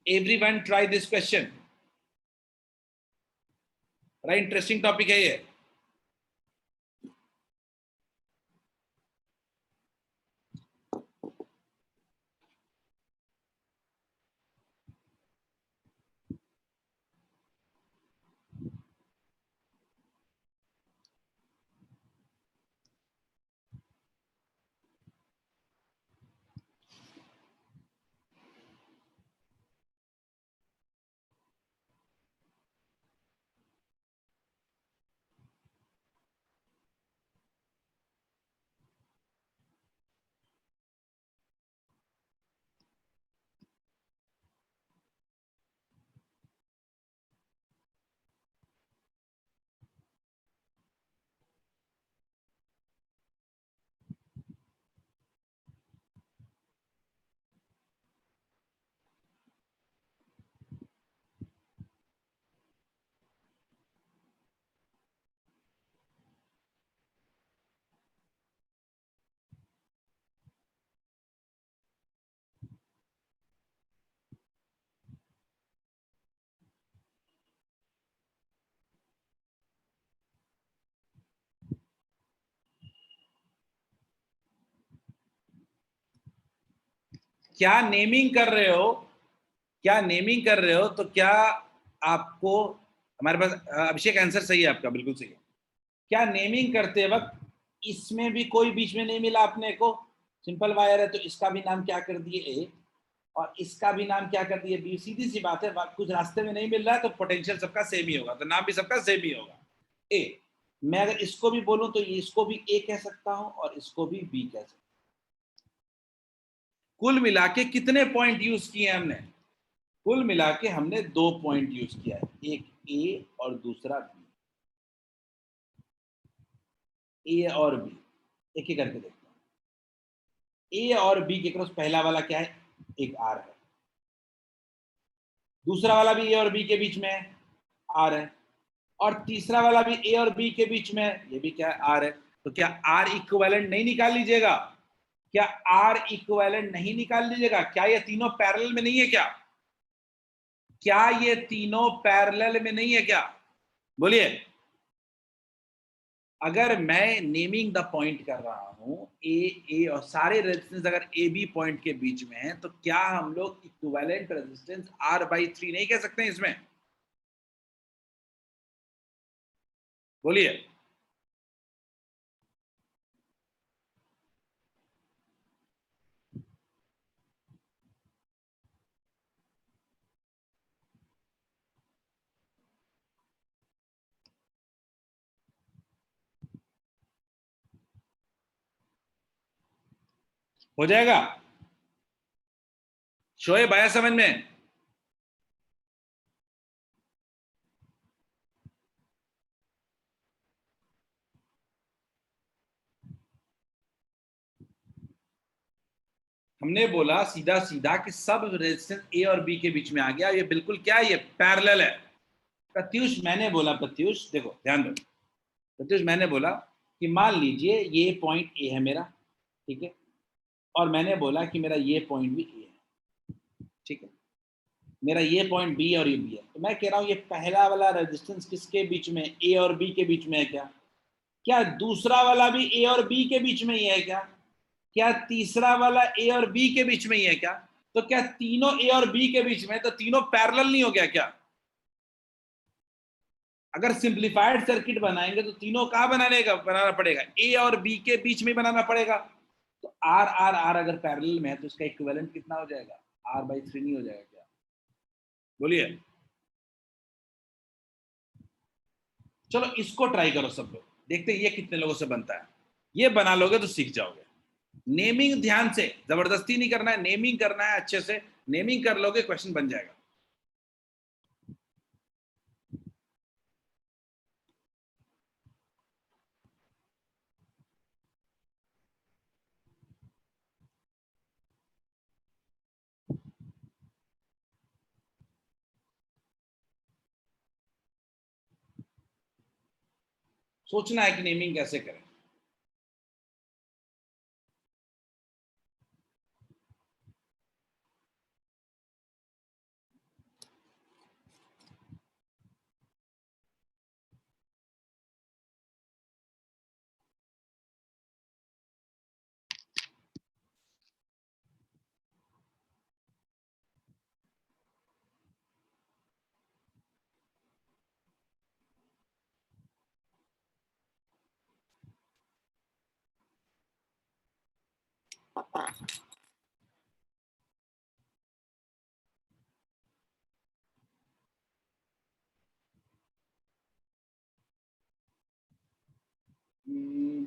Everyone try this question. बड़ा इंटरेस्टिंग टॉपिक है ये। क्या नेमिंग कर रहे हो, क्या नेमिंग कर रहे हो तो क्या आपको, हमारे पास अभिषेक आंसर सही है आपका, बिल्कुल सही है। क्या नेमिंग करते वक्त इसमें भी कोई बीच में नहीं मिला अपने को? सिंपल वायर है तो इसका भी नाम क्या कर दिए ए और इसका भी नाम क्या कर दिए बी। सीधी सी बात है, कुछ रास्ते में नहीं मिल रहा है तो पोटेंशियल सबका सेम ही होगा, तो नाम भी सबका सेम ही होगा ए। मैं अगर इसको भी बोलूं तो इसको भी ए कह सकता हूं और इसको भी बी कह सकता हूं। कुल मिला के कितने पॉइंट यूज किए हमने? कुल मिला के हमने 2 पॉइंट यूज किया है, एक ए और दूसरा बी। ए और बी एक एक करके देखते हैं। ए और बी के क्रॉस पहला वाला क्या है? एक आर है। दूसरा वाला भी ए और बी के बीच में है, आर है। और तीसरा वाला भी ए और बी के बीच में है, ये भी क्या है? आर है। तो क्या आर इक्विवेलेंट नहीं निकाल लीजिएगा? क्या आर इक्विवेलेंट नहीं निकाल लीजिएगा? क्या ये तीनों पैरेलल में नहीं है क्या? क्या ये तीनों पैरेलल में नहीं है क्या? बोलिए। अगर मैं नेमिंग द पॉइंट कर रहा हूं ए और सारे रेजिस्टेंस अगर ए बी पॉइंट के बीच में है तो क्या हम लोग इक्विवेलेंट रेजिस्टेंस R/3 नहीं कह सकते इसमें? बोलिए। हो जाएगा? शोएब आया समझ में? हमने बोला सीधा सीधा कि सब रेजिस्टेंस ए और बी के बीच में आ गया। ये बिल्कुल क्या है? ये पैरेलल है। प्रत्युष मैंने बोला, प्रत्युष देखो ध्यान दो, प्रत्युष मैंने बोला कि मान लीजिए ये पॉइंट ए है मेरा, ठीक है, और मैंने बोला कि मेरा ये पॉइंट भी ए है, ठीक है, मेरा ये पॉइंट बी और ये बी है। तो मैं कह रहा हूं ये पहला वाला रेजिस्टेंस किसके बीच में? ए और बी के बीच में है क्या? क्या दूसरा वाला भी ए और बी के बीच में ही है क्या? क्या तीसरा वाला ए और बी के बीच में ही है क्या? तो क्या तीनों ए और बी के बीच में, तो तीनों पैरेलल नहीं हो गया क्या? अगर सिंप्लीफाइड सर्किट बनाएंगे तो तीनों कहां बनाना पड़ेगा? ए और बी के बीच में बनाना पड़ेगा। तो आर आर आर अगर पैरेलल में है तो इसका इक्विवेलेंट कितना हो जाएगा? R/3 नहीं हो जाएगा क्या? बोलिए। चलो इसको ट्राई करो सब लोग, देखते हैं ये कितने लोगों से बनता है। ये बना लोगे तो सीख जाओगे। नेमिंग ध्यान से, जबरदस्ती नहीं करना है, नेमिंग करना है अच्छे से। नेमिंग कर लोगे क्वेश्चन बन जाएगा। सोचना है कि नेमिंग कैसे करें।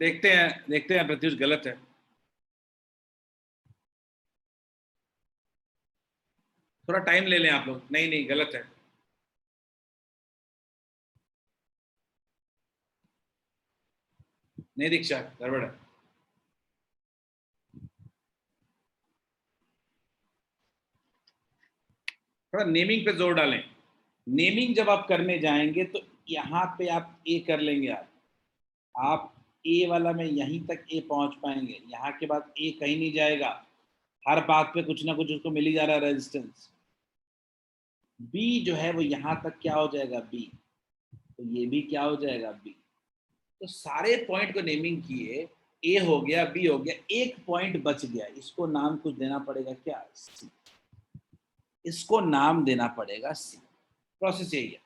देखते हैं प्रत्युष गलत है। थोड़ा टाइम ले लें आप लोग। नहीं नहीं गलत है। नहीं दीक्षा, गड़बड़ है। थोड़ा नेमिंग पे जोर डालें। नेमिंग जब आप करने जाएंगे तो यहाँ पे आप ए कर लेंगे। आप ए वाला में यहीं तक ए पहुंच पाएंगे, यहाँ के बाद ए कहीं नहीं जाएगा। हर बात पे कुछ ना कुछ उसको मिल ही जा रहा है रेजिस्टेंस। बी जो है वो यहाँ तक क्या हो जाएगा बी, तो ये भी क्या हो जाएगा बी। तो सारे पॉइंट को नेमिंग किए, ए हो गया बी हो गया, एक पॉइंट बच गया, इसको नाम कुछ देना पड़ेगा क्या, सी। इसको नाम देना पड़ेगा सी। प्रोसेस यही है।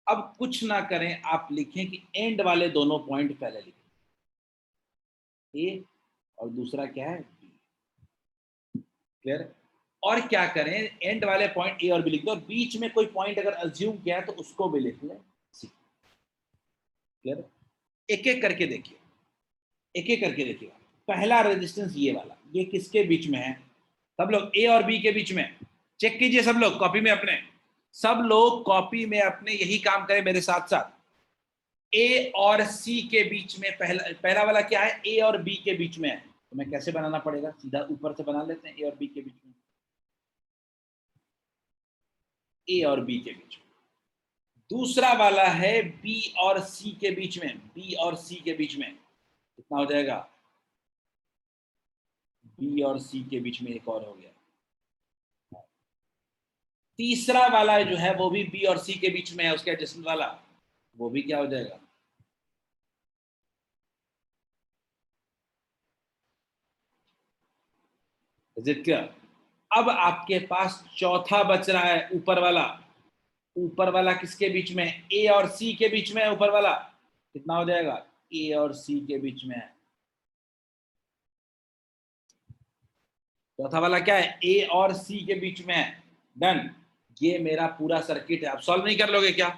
अब कुछ ना करें, आप लिखें कि एंड वाले दोनों पॉइंट पहले लिखें, ए और दूसरा क्या है बी। क्लियर। और क्या करें, एंड वाले पॉइंट ए और बी लिख दो, और बीच में कोई पॉइंट अगर अज्यूम किया है तो उसको भी लिख लें सी। क्लियर। एक एक करके देखिए, एक एक करके देखिएगा। पहला रेजिस्टेंस ये वाला, ये किसके बीच में है, सब लोग ए और बी के बीच में। चेक कीजिए सब लोग कॉपी में अपने, सब लोग कॉपी में अपने यही काम करें मेरे साथ साथ। ए और सी के बीच में पहला वाला क्या है, ए और बी के बीच में है। तो मैं कैसे बनाना पड़ेगा, सीधा ऊपर से बना लेते हैं, ए और बी के बीच में, ए और बी के बीच में। दूसरा वाला है बी और सी के बीच में, बी और सी के बीच में कितना हो जाएगा, बी और सी के बीच में एक और हो गया। तीसरा वाला जो है वो भी बी और सी के बीच में है, उसके एडजस्टमेंट वाला, वो भी क्या हो जाएगा, इज इट क्लियर। अब आपके पास चौथा बच रहा है ऊपर वाला। ऊपर वाला किसके बीच में, ए और सी के बीच में है ऊपर वाला, कितना हो जाएगा, ए और सी के बीच में है। चौथा वाला क्या है, ए और सी के बीच में है। डन। ये मेरा पूरा सर्किट है। आप सॉल्व नहीं कर लोगे क्या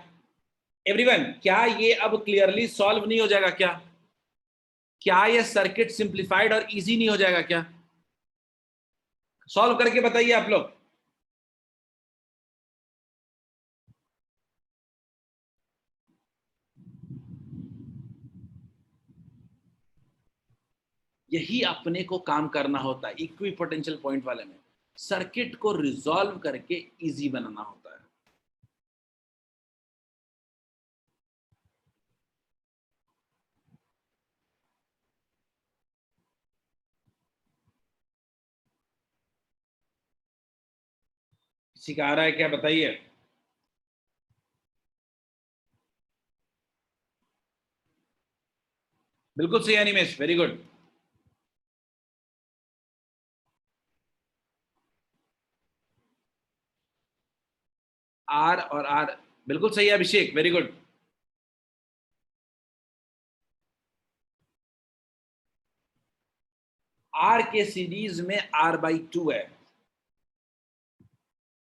एवरीवन, क्या ये अब क्लियरली सॉल्व नहीं हो जाएगा क्या, क्या ये सर्किट सिंप्लीफाइड और इजी नहीं हो जाएगा क्या, सॉल्व करके बताइए आप लोग। यही अपने को काम करना होता है इक्वी पोटेंशियल पॉइंट वाले में, सर्किट को रिजॉल्व करके इजी बनाना होता है। किसी का आ रहा है क्या बताइए। बिल्कुल सही अनिमेश, वेरी गुड। आर और आर, बिल्कुल सही है अभिषेक, वेरी गुड। आर के सीरीज में R/2 है।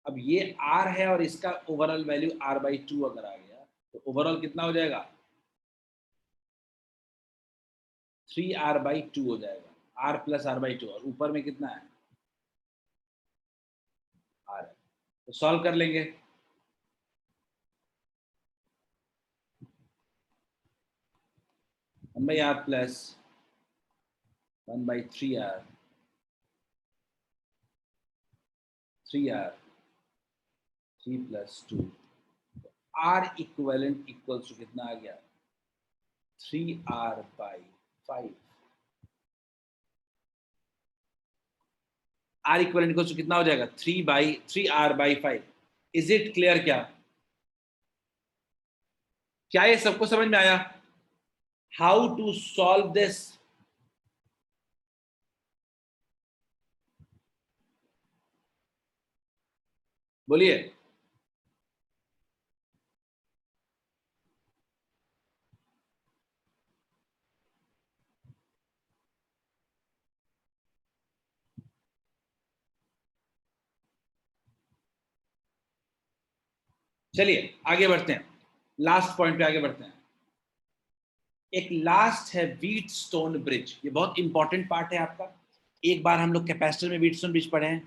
अब ये R है और इसका ओवरऑल वैल्यू R/2 अगर आ गया तो ओवरऑल कितना हो जाएगा, 3R/2 हो जाएगा, R + R/2, और ऊपर में कितना है, R है। तो सॉल्व कर लेंगे। One by R plus 1/3R, 3R, 3 + 2, R equivalent equals to कितना आ गया, 3R/5। R equivalent equals to कितना हो जाएगा, 3R/5। Is it clear? क्या ये सबको समझ में आया? How to solve this? बोलिए। चलिए आगे बढ़ते हैं, लास्ट पॉइंट पे आगे बढ़ते हैं। एक लास्ट है व्हीटस्टोन ब्रिज। ये बहुत इंपॉर्टेंट पार्ट है आपका। एक बार हम लोग कैपेसिटर में व्हीटस्टोन ब्रिज पढ़े हैं।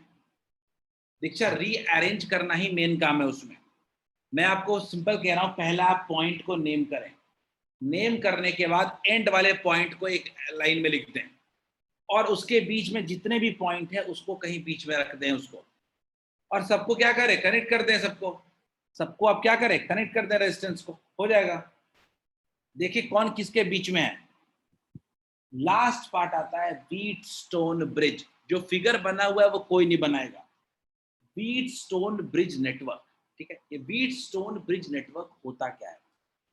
दीक्षा, रीअरेंज करना ही मेन काम है उसमें। मैं आपको सिंपल कह रहा हूं, पहला आप पॉइंट को नेम करें, नेम करने के बाद एंड वाले पॉइंट को एक लाइन में लिख दें, और उसके बीच में जितने भी पॉइंट है उसको कहीं बीच में रख दें उसको, और सबको क्या करें, कनेक्ट कर दें। सबको आप क्या करें, कनेक्ट कर दें रेजिस्टेंस को, हो जाएगा। देखिए कौन किसके बीच में है। लास्ट पार्ट आता है व्हीटस्टोन ब्रिज। जो फिगर बना हुआ है वो कोई नहीं बनाएगा। व्हीटस्टोन ब्रिज नेटवर्क, ठीक है। ये व्हीटस्टोन ब्रिज नेटवर्क होता क्या है,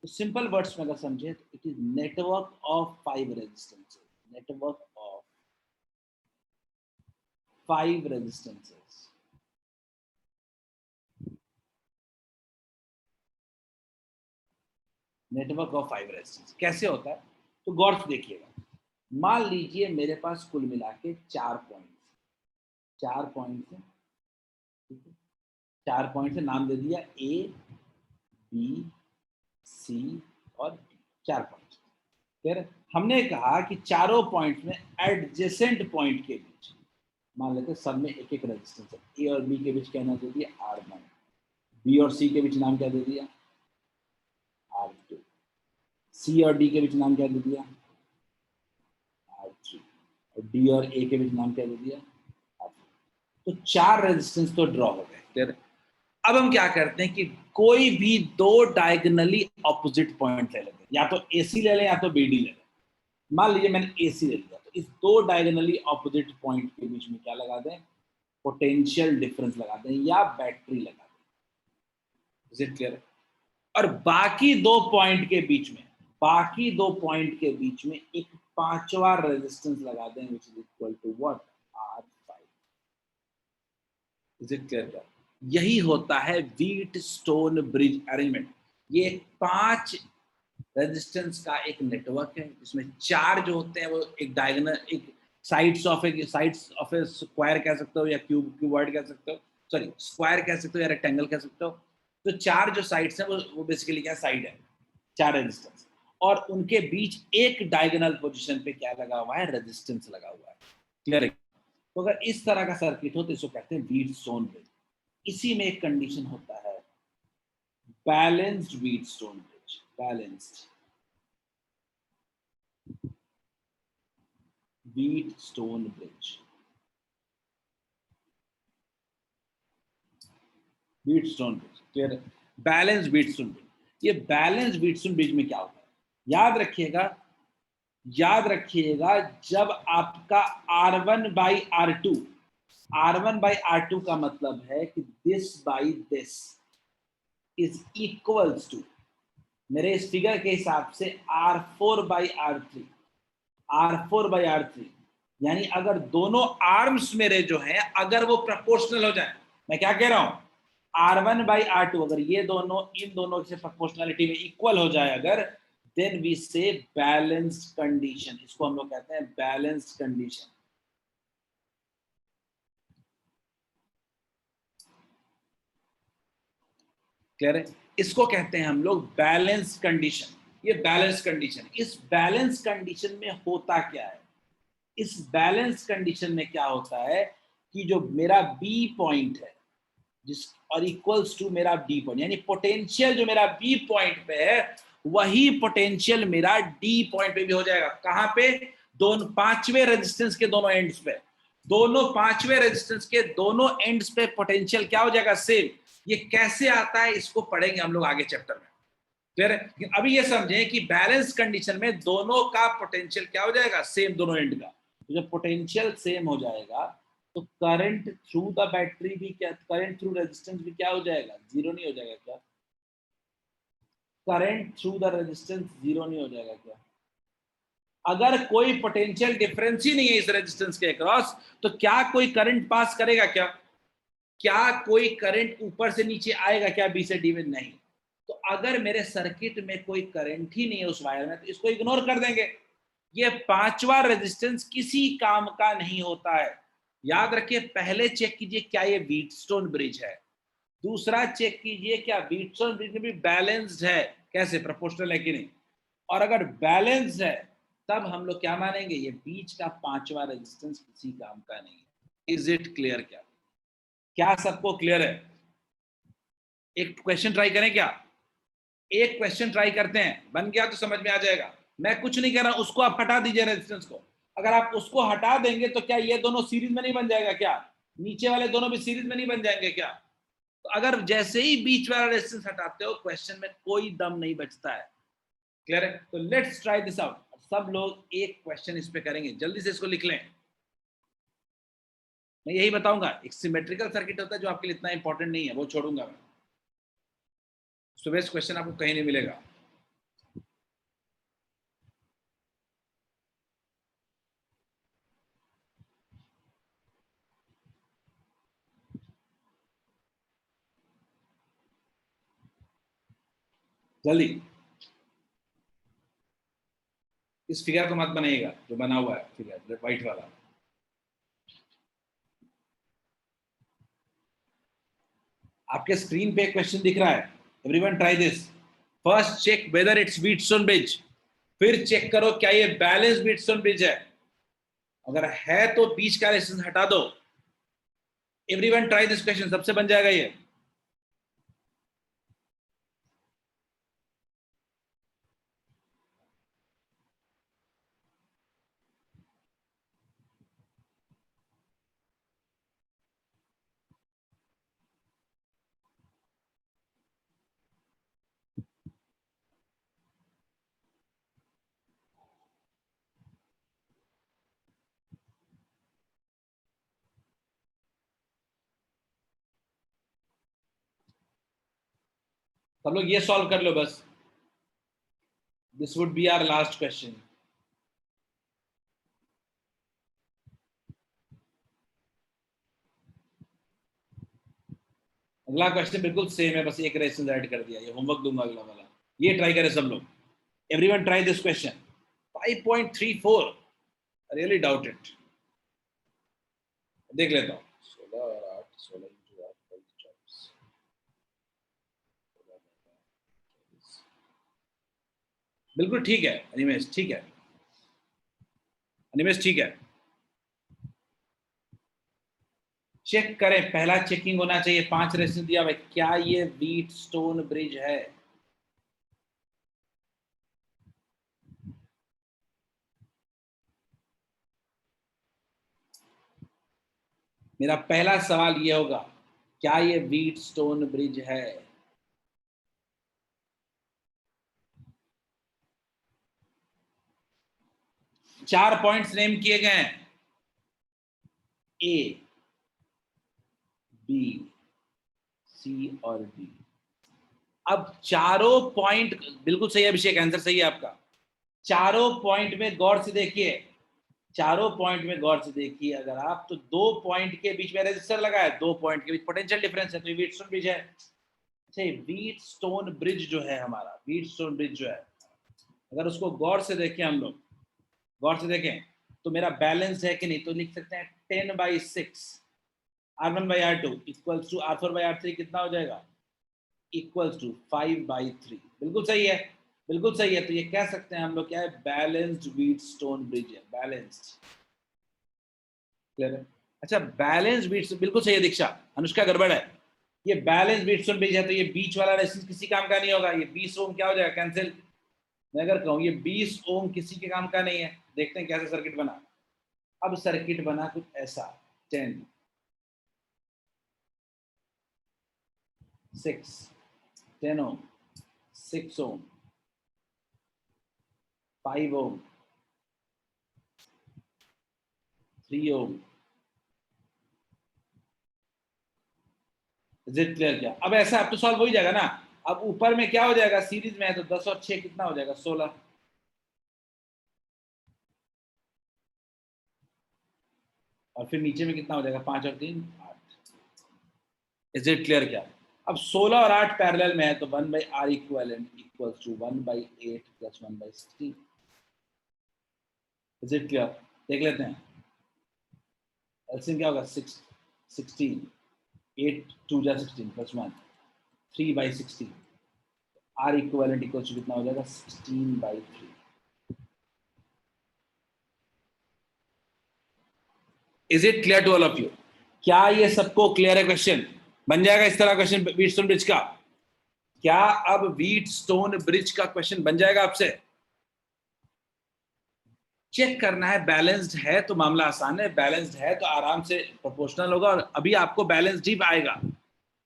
तो सिंपल वर्ड्स में अगर समझे तो it is network of 5 resistances. Network of 5 resistances. Network of 5 resistance कैसे होता है, तो गौर से देखिएगा। मान लीजिए मेरे पास कुल मिला के 4 पॉइंट्स हैं, ठीक है। 4 पॉइंट्स से नाम दे दिया A, B, C और D, 4 पॉइंट्स। फिर हमने कहा कि चारों पॉइंट्स में एडजेसेंट पॉइंट के बीच मान लेते सब में एक एक रेजिस्टेंस है। A और B के बीच क्या नाम दे दिया, R1। B और C के बीच नाम क्या दे दिया, R2। C और D के बीच नाम क्या दे दिया, R3। और D और A के बीच नाम क्या दे दिया, R4। तो 4 रेजिस्टेंस तो ड्रॉ हो गए। फिर अब हम क्या करते हैं कि कोई भी 2 डायगोनली ऑपोजिट पॉइंट ले लेते हैं, या तो AC ले लें या तो BD ले लें। मान लीजिए मैंने AC ले लिया, तो इस 2 डायगोनली ऑपोजिट पॉइंट के बीच में क्या लगा दें, पोटेंशियल डिफरेंस लगा दें या बैटरी लगा दें। Is it clear? और बाकी 2 पॉइंट के बीच में एक 5वां रेजिस्टेंस लगा दें, which is equal to what, R5। Is it clear? यही होता है व्हीटस्टोन ब्रिज अरेंजमेंट। ये 5 रेजिस्टेंस का एक नेटवर्क है, जिसमें 4 जो होते हैं वो एक डायगोनल, एक साइड्स ऑफ ए स्क्वायर कह सकते हो, या क्यूबॉइड कह सकते हो, सॉरी स्क्वायर कह सकते हो या रेक्टेंगल कह सकते हो। तो 4 जो साइड्स हैं वो बेसिकली क्या साइड है, 4 रेजिस्टेंस, और उनके बीच एक डायगोनल पोजीशन पे क्या लगा हुआ है, रेजिस्टेंस लगा हुआ है। क्लियर है? तो अगर इस तरह का सर्किट हो तो इसको कहते हैं व्हीटस्टोन ब्रिज। इसी में एक कंडीशन होता है balanced Wheatstone bridge. Balanced Wheatstone bridge. Wheatstone bridge clear है? Balanced Wheatstone bridge. ये बैलेंस्ड व्हीटस्टोन ब्रिज में क्या होता है, याद रखिएगा, जब आपका R1/R2, R1/R2 का मतलब है कि this by this is equals to, मेरे इस फिगर के हिसाब से R4/R3, R4/R3, यानी अगर दोनों आर्म्स मेरे जो हैं अगर वो प्रोपोर्शनल हो जाए, मैं क्या कह रहा हूं, R1/R2 अगर ये दोनों इन दोनों से प्रोपोर्शनलिटी में इक्वल हो जाए अगर, देन वी से बैलेंस्ड कंडीशन। इसको हम लोग कहते हैं बैलेंस्ड कंडीशन। क्लियर है? इसको कहते हैं हम लोग बैलेंस कंडीशन। ये बैलेंस कंडीशन, इस बैलेंस कंडीशन में होता क्या है? इस बैलेंस कंडीशन में क्या होता है कि जो मेरा बी पॉइंट है जिस और इक्वल्स टू मेरा डी पॉइंट, यानी पोटेंशियल जो मेरा बी पॉइंट पे है वही पोटेंशियल मेरा डी पॉइंट पे भी हो जाएगा। कहां पे? दोनों पांचवें रेजिस्टेंस के दोनों एंड्स पे, दोनों पांचवें रेजिस्टेंस के दोनों एंड्स पे पोटेंशियल क्या हो जाएगा? सेम। ये कैसे आता है इसको पढ़ेंगे हम लोग आगे चैप्टर में। क्लियर है? अभी ये समझें कि बैलेंस कंडीशन में दोनों का पोटेंशियल क्या हो जाएगा? सेम, दोनों एंड का। तो जब पोटेंशियल सेम हो जाएगा तो करंट थ्रू द बैटरी भी क्या, करंट थ्रू रेजिस्टेंस भी क्या हो जाएगा? जीरो नहीं हो जाएगा क्या? Current through the resistance zero नहीं हो जाएगा क्या? अगर कोई पोटेंशियल डिफरेंस ही नहीं है इस रेजिस्टेंस के अक्रॉस तो क्या कोई करंट पास करेगा क्या? क्या कोई करंट ऊपर से नीचे आएगा क्या बी से डी में? नहीं। तो अगर मेरे सर्किट में कोई करंट ही नहीं है उस वायर में तो इसको इग्नोर कर देंगे। ये पांचवा रेजिस्टेंस किसी काम का नहीं होता है। याद रखिए, पहले चेक कीजिए क्या ये व्हीटस्टोन ब्रिज है, दूसरा चेक कीजिए क्या व्हीटस्टोन ब्रिज में भी बैलेंस्ड है, कैसे, प्रोपोर्शनल है कि नहीं। और अगर बैलेंस्ड है तब हम लोग क्या मानेंगे? ये बीच का पांचवा रेजिस्टेंस किसी काम का नहीं है। Is it clear? क्या सबको क्लियर है? एक क्वेश्चन ट्राई करें क्या? एक क्वेश्चन ट्राई करते हैं, बन गया तो समझ में आ जाएगा। मैं कुछ नहीं कर रहा, उसको आप हटा दीजिए रेजिस्टेंस को। अगर आप उसको हटा देंगे तो क्या ये दोनों सीरीज में नहीं बन जाएगा क्या? नीचे वाले दोनों भी सीरीज में नहीं बन जाएंगे क्या? तो अगर जैसे ही बीच वाला रेजिस्टेंस हटाते हो क्वेश्चन में कोई दम नहीं बचता है। क्लियर है? तो लेट्स ट्राई दिस आउट। सब लोग एक क्वेश्चन इस पे करेंगे, जल्दी से इसको लिख लें। मैं यही बताऊंगा, एक सिमेट्रिकल सर्किट होता है जो आपके लिए इतना इंपॉर्टेंट नहीं है, वो छोड़ूंगा मैं। बेस्ट क्वेश्चन आपको कहीं नहीं मिलेगा। जल्दी, इस फिगर को मत बनाइएगा जो बना हुआ है फिगर व्हाइट वाला। आपके स्क्रीन पे एक क्वेश्चन दिख रहा है, everyone try this. First check whether it's Wheatstone bridge, फिर चेक करो क्या ये बैलेंस व्हीटस्टोन ब्रिज है। अगर है तो बीच का रेजिस्टेंस हटा दो। एवरीवन ट्राई दिस क्वेश्चन, सबसे बन जाएगा ये। सब लोग ये सॉल्व कर लो बस। This would be our last question. अगला क्वेश्चन बिल्कुल सेम है, बस एक रेजिस्टेंस ऐड कर दिया। ये होमवर्क दूंगा अगला वाला, ये ट्राई करें सब लोग। Everyone try this question. 5.34, really doubt it. देख लेता हूँ। 16 और 8, 16 into 8, 24। बिल्कुल ठीक है अनिमेश, ठीक है अनिमेश, ठीक है। चेक करें, पहला चेकिंग होना चाहिए। 5 रेजिस्टेंस दिया भाई, क्या ये व्हीटस्टोन ब्रिज है? मेरा पहला सवाल ये होगा, क्या ये व्हीटस्टोन ब्रिज है? चार पॉइंट्स नेम किए गए हैं, ए, बी, सी और डी। अब चारों पॉइंट बिल्कुल सही है अभिषेक, आंसर सही है आपका। चारों पॉइंट में गौर से देखिए, चारों पॉइंट में गौर से देखिए अगर आप, तो 2 पॉइंट के बीच में रेजिस्टर लगा है, 2 पॉइंट के बीच पोटेंशियल डिफरेंस है, तो व्हीटस्टोन ब्रिज है। अच्छा, व्हीटस्टोन ब्रिज जो है हमारा, व्हीटस्टोन ब्रिज जो है, अगर उसको गौर से देखें हम लोग, गौर से देखें तो मेरा बैलेंस है कि नहीं, तो लिख सकते हैं 10/6 R1/R2 इक्वल्स टू R4/R3 कितना हो जाएगा? Equals to 5/3। बिल्कुल सही है, बिल्कुल सही है। तो ये कह सकते हैं हम लोग क्या है, बैलेंस्ड व्हीटस्टोन ब्रिज है, बैलेंस्ड। क्लियर है? अच्छा, बैलेंस्ड व्हीटस्टोन बिल्कुल सही है दीक्षा, अनुष्का गड़बड़ है। ये बैलेंस व्हीटस्टोन ब्रिज है, तो ये बीच वाला रेजिस्टेंस किसी काम का नहीं होगा। ये 20 ओम क्या हो जाएगा, कैंसिल। मैं अगर कहूँ ये 20 ओम किसी के काम का नहीं है। देखते हैं कैसे सर्किट बना। अब सर्किट बना कुछ ऐसा, 10 6 10 ohm 6 ohm 5 ohm 3 ohm. Is it clear? क्या अब ऐसा अब तो सॉल्व हो ही जाएगा ना। अब ऊपर में क्या हो जाएगा, सीरीज में है तो 10 और 6 कितना हो जाएगा, 16। और फिर नीचे में कितना हो जाएगा, 5 और 3 8। Is it clear? क्या अब 16 और 8 पैरेलल में है तो 1/R equivalent equals to 1/8 plus 1/16। Is it clear? देख लेते हैं एलसीएम क्या होगा, 16 8 2 जा 16 plus 1 3/16। R equivalent equals to कितना हो जाएगा, 16/3। Is it clear to all of you? क्या ये सबको क्लियर है? क्वेश्चन बन जाएगा इस तरह, क्वेश्चन व्हीटस्टोन ब्रिज का। क्या अब व्हीटस्टोन ब्रिज का क्वेश्चन बन जाएगा आपसे? चेक करना है, बैलेंस्ड है तो मामला आसान है, बैलेंस्ड है तो आराम से प्रोपोर्शनल होगा। और अभी आपको बैलेंस्ड ही आएगा,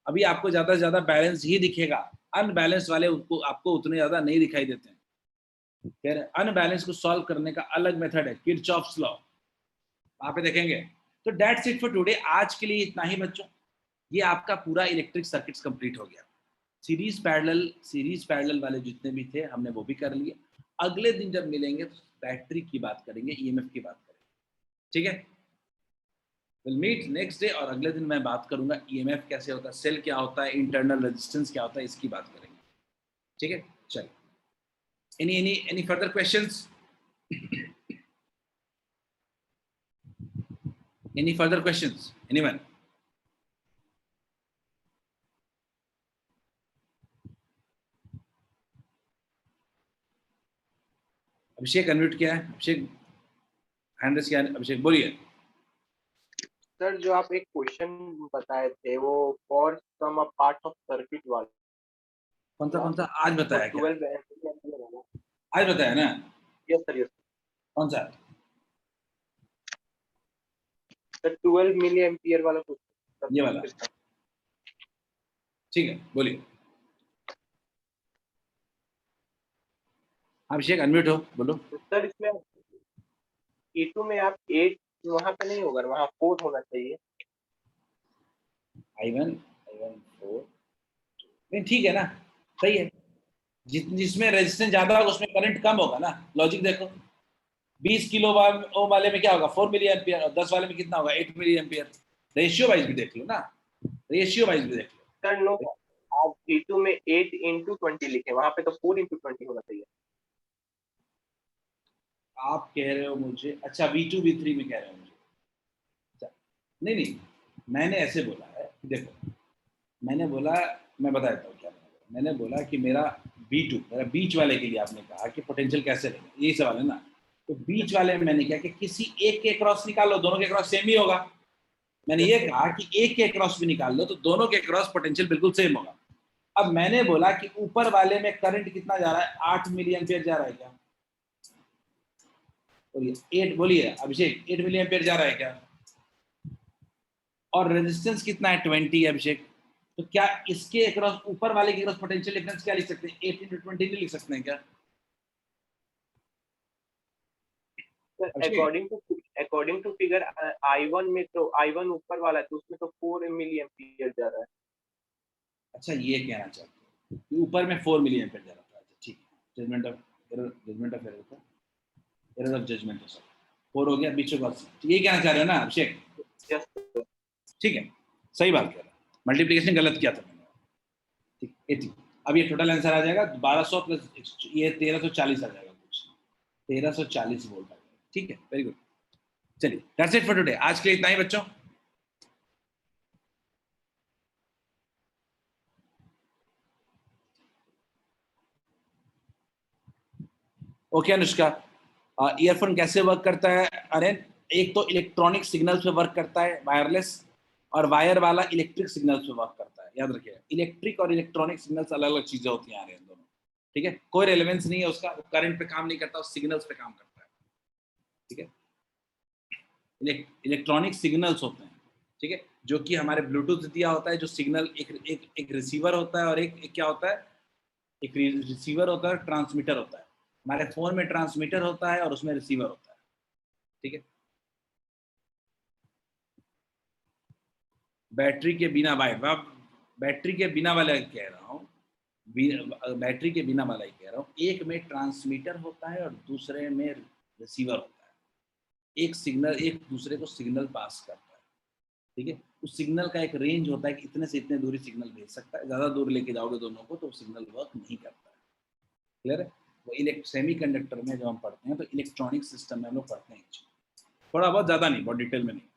अभी आपको ज्यादा से ज्यादा बैलेंस्ड ही दिखेगा। अनबैलेंस्ड वाले आपको उतने ज्यादा नहीं दिखाई देते हैं। फिर अनबैलेंस को सॉल्व करने का अलग मेथड है, किरचॉफ्स लॉ, वहां पे देखेंगे। तो दैट्स इट फॉर टुडे, आज के लिए इतना ही बच्चों। ये आपका पूरा इलेक्ट्रिक सर्किट्स कंप्लीट हो गया। सीरीज पैरेलल वाले जितने भी थे हमने वो भी कर लिए। अगले दिन जब मिलेंगे तो बैटरी की बात करेंगे, ईएमएफ की बात करेंगे, ठीक है? Will meet next day. और अगले दिन मैं बात करूंगा ईएमएफ कैसे होता है, सेल क्या होता है, इंटरनल रेजिस्टेंस क्या होता है, इसकी बात करेंगे, ठीक है? चलिए, any further questions? Any further questions, anyone? Abhishek unmute किया है, अभिषेक हैंड रेज किया है, अभिषेक बोलिए।
सर जो आप एक क्वेश्चन बताए थे वो for some a part of circuit वाला,
कौन सा आज बताया क्या?
12 एम्पीयर वाला।
आज बताया ना?
यस सर, यस
कौन सा?
सर, 12 मिली एम्पीयर वाला क्वेश्चन।
ये वाला, ठीक है, बोलिए। अभिषेक अनम्यूट हो, बोलो।
सर इसमें E2 में आप 8 वहां पे नहीं होगा, वहां 4 होना चाहिए।
I1 4 नहीं, ठीक है ना, सही है। जिसमें रेजिस्टेंस ज्यादा होगा उसमें करंट कम होगा ना। लॉजिक देखो, 20 किलो ओम वाले में क्या होगा, 4 मिली एम्पियर, और 10 वाले में कितना होगा, 8 मिली एम्पियर। रेशियो वाइज भी देख लो ना, रेशियो वाइज भी देख लो।
सर नो, आप E2 में 8 into 20 लिखे, वहां पे तो 4 into 20 होना चाहिए।
आप कह रहे हो मुझे, अच्छा V2 V3 में कह रहे हो मुझे, अच्छा नहीं, मैंने ऐसे बोला है, देखो मैंने बोला, मैं बताता हूँ क्या मैंने बोला कि मेरा B2, मेरा बीच वाले के लिए आपने कहा कि पोटेंशियल कैसे लेगा, यही सवाल है ना। तो बीच वाले में मैंने क्या कि किसी एक के क्रॉस निकाल लो, दोनों के क्रॉस सेम ही होगा। मैंने ये कहा कि एक के क्रॉस भी निकाल लो तो दोनों के क्रॉस पोटेंशियल बिल्कुल सेम होगा। अब मैंने बोला कि ऊपर वाले में करंट कितना जा रहा है, 8 मिली एम्पियर जा रहा है क्या? बोलिए 8, बोलिए अभिषेक, 8 मिली एम्पियर जा रहा है क्या? और रेजिस्टेंस कितना है, 20 अभिषेक। तो क्या इसके अक्रॉस, ऊपर वाले के अक्रॉस पोटेंशियल डिफरेंस क्या लिख सकते हैं, 8 into 20 नहीं लिख सकते हैं क्या?
अकॉर्डिंग टू फिगर I1 में तो I1 ऊपर वाला है तो उसमें तो 4 मिली एम्पीयर जा रहा है।
अच्छा, ये कहना चाहते हैं ऊपर में 4 मिली एम्पीयर जा रहा था। अच्छा ठीक है, judgement of error, judgement of error था, एरर ऑफ जजमेंट है, सर 4 हो गया बीच में। ये कहना चाह रहे हो ना अभिषेक?
यस,
ठीक है, सही बात कह रहा है, मल्टीप्लिकेशन गलत किया था मैंने, ठीक 80। अब ये टोटल आंसर आ जाएगा 1200 प्लस ये 1340 आ जाएगा, कुछ 1340 वोल्ट आ जाएगा, ठीक है, वेरी गुड। चलिए, दैट्स इट फॉर टुडे, आज के लिए इतना ही बच्चों। ओके अनुष्का, ईयरफोन कैसे वर्क करता है? अरे एक तो इलेक्ट्रॉनिक सिग्नल्स पे वर्क करता है वायरलेस, और वायर वाला इलेक्ट्रिक सिग्नल्स पे वर्क करता है। याद रखिएगा, इलेक्ट्रिक और इलेक्ट्रॉनिक सिग्नल्स अलग अलग चीजें होती हैं दोनों, ठीक है? कोई रेलेवेंस नहीं है उसका, वो करंट पे काम नहीं करता, उस सिग्नल्स पे काम करता है, ठीक है? इलेक्ट्रॉनिक सिग्नल्स होते हैं, ठीक है, जो कि हमारे ब्लूटूथ दिया होता है, जो सिग्नल एक रिसीवर होता है और एक क्या होता है, एक रिसीवर होता है, ट्रांसमीटर होता है। हमारे फोन में ट्रांसमीटर होता है और उसमें रिसीवर होता है, ठीक है? बैटरी के बिना बैटरी के बिना वाला कह रहा हूँ, बैटरी के बिना वाला ही कह रहा हूँ। एक में ट्रांसमीटर होता है और दूसरे में रिसीवर होता है। एक सिग्नल एक दूसरे को सिग्नल पास करता है, ठीक है? उस सिग्नल का एक रेंज होता है कि इतने से इतने दूरी सिग्नल भेज सकता है। ज़्यादा दूर लेके जाओगे दोनों को तो सिग्नल वर्क नहीं करता है। क्लियर है? वो सेमीकंडक्टर में जब हम पढ़ते हैं तो इलेक्ट्रॉनिक सिस्टम में हम लोग पढ़ते हैं, थोड़ा बहुत, ज़्यादा नहीं, बहुत डिटेल में नहीं।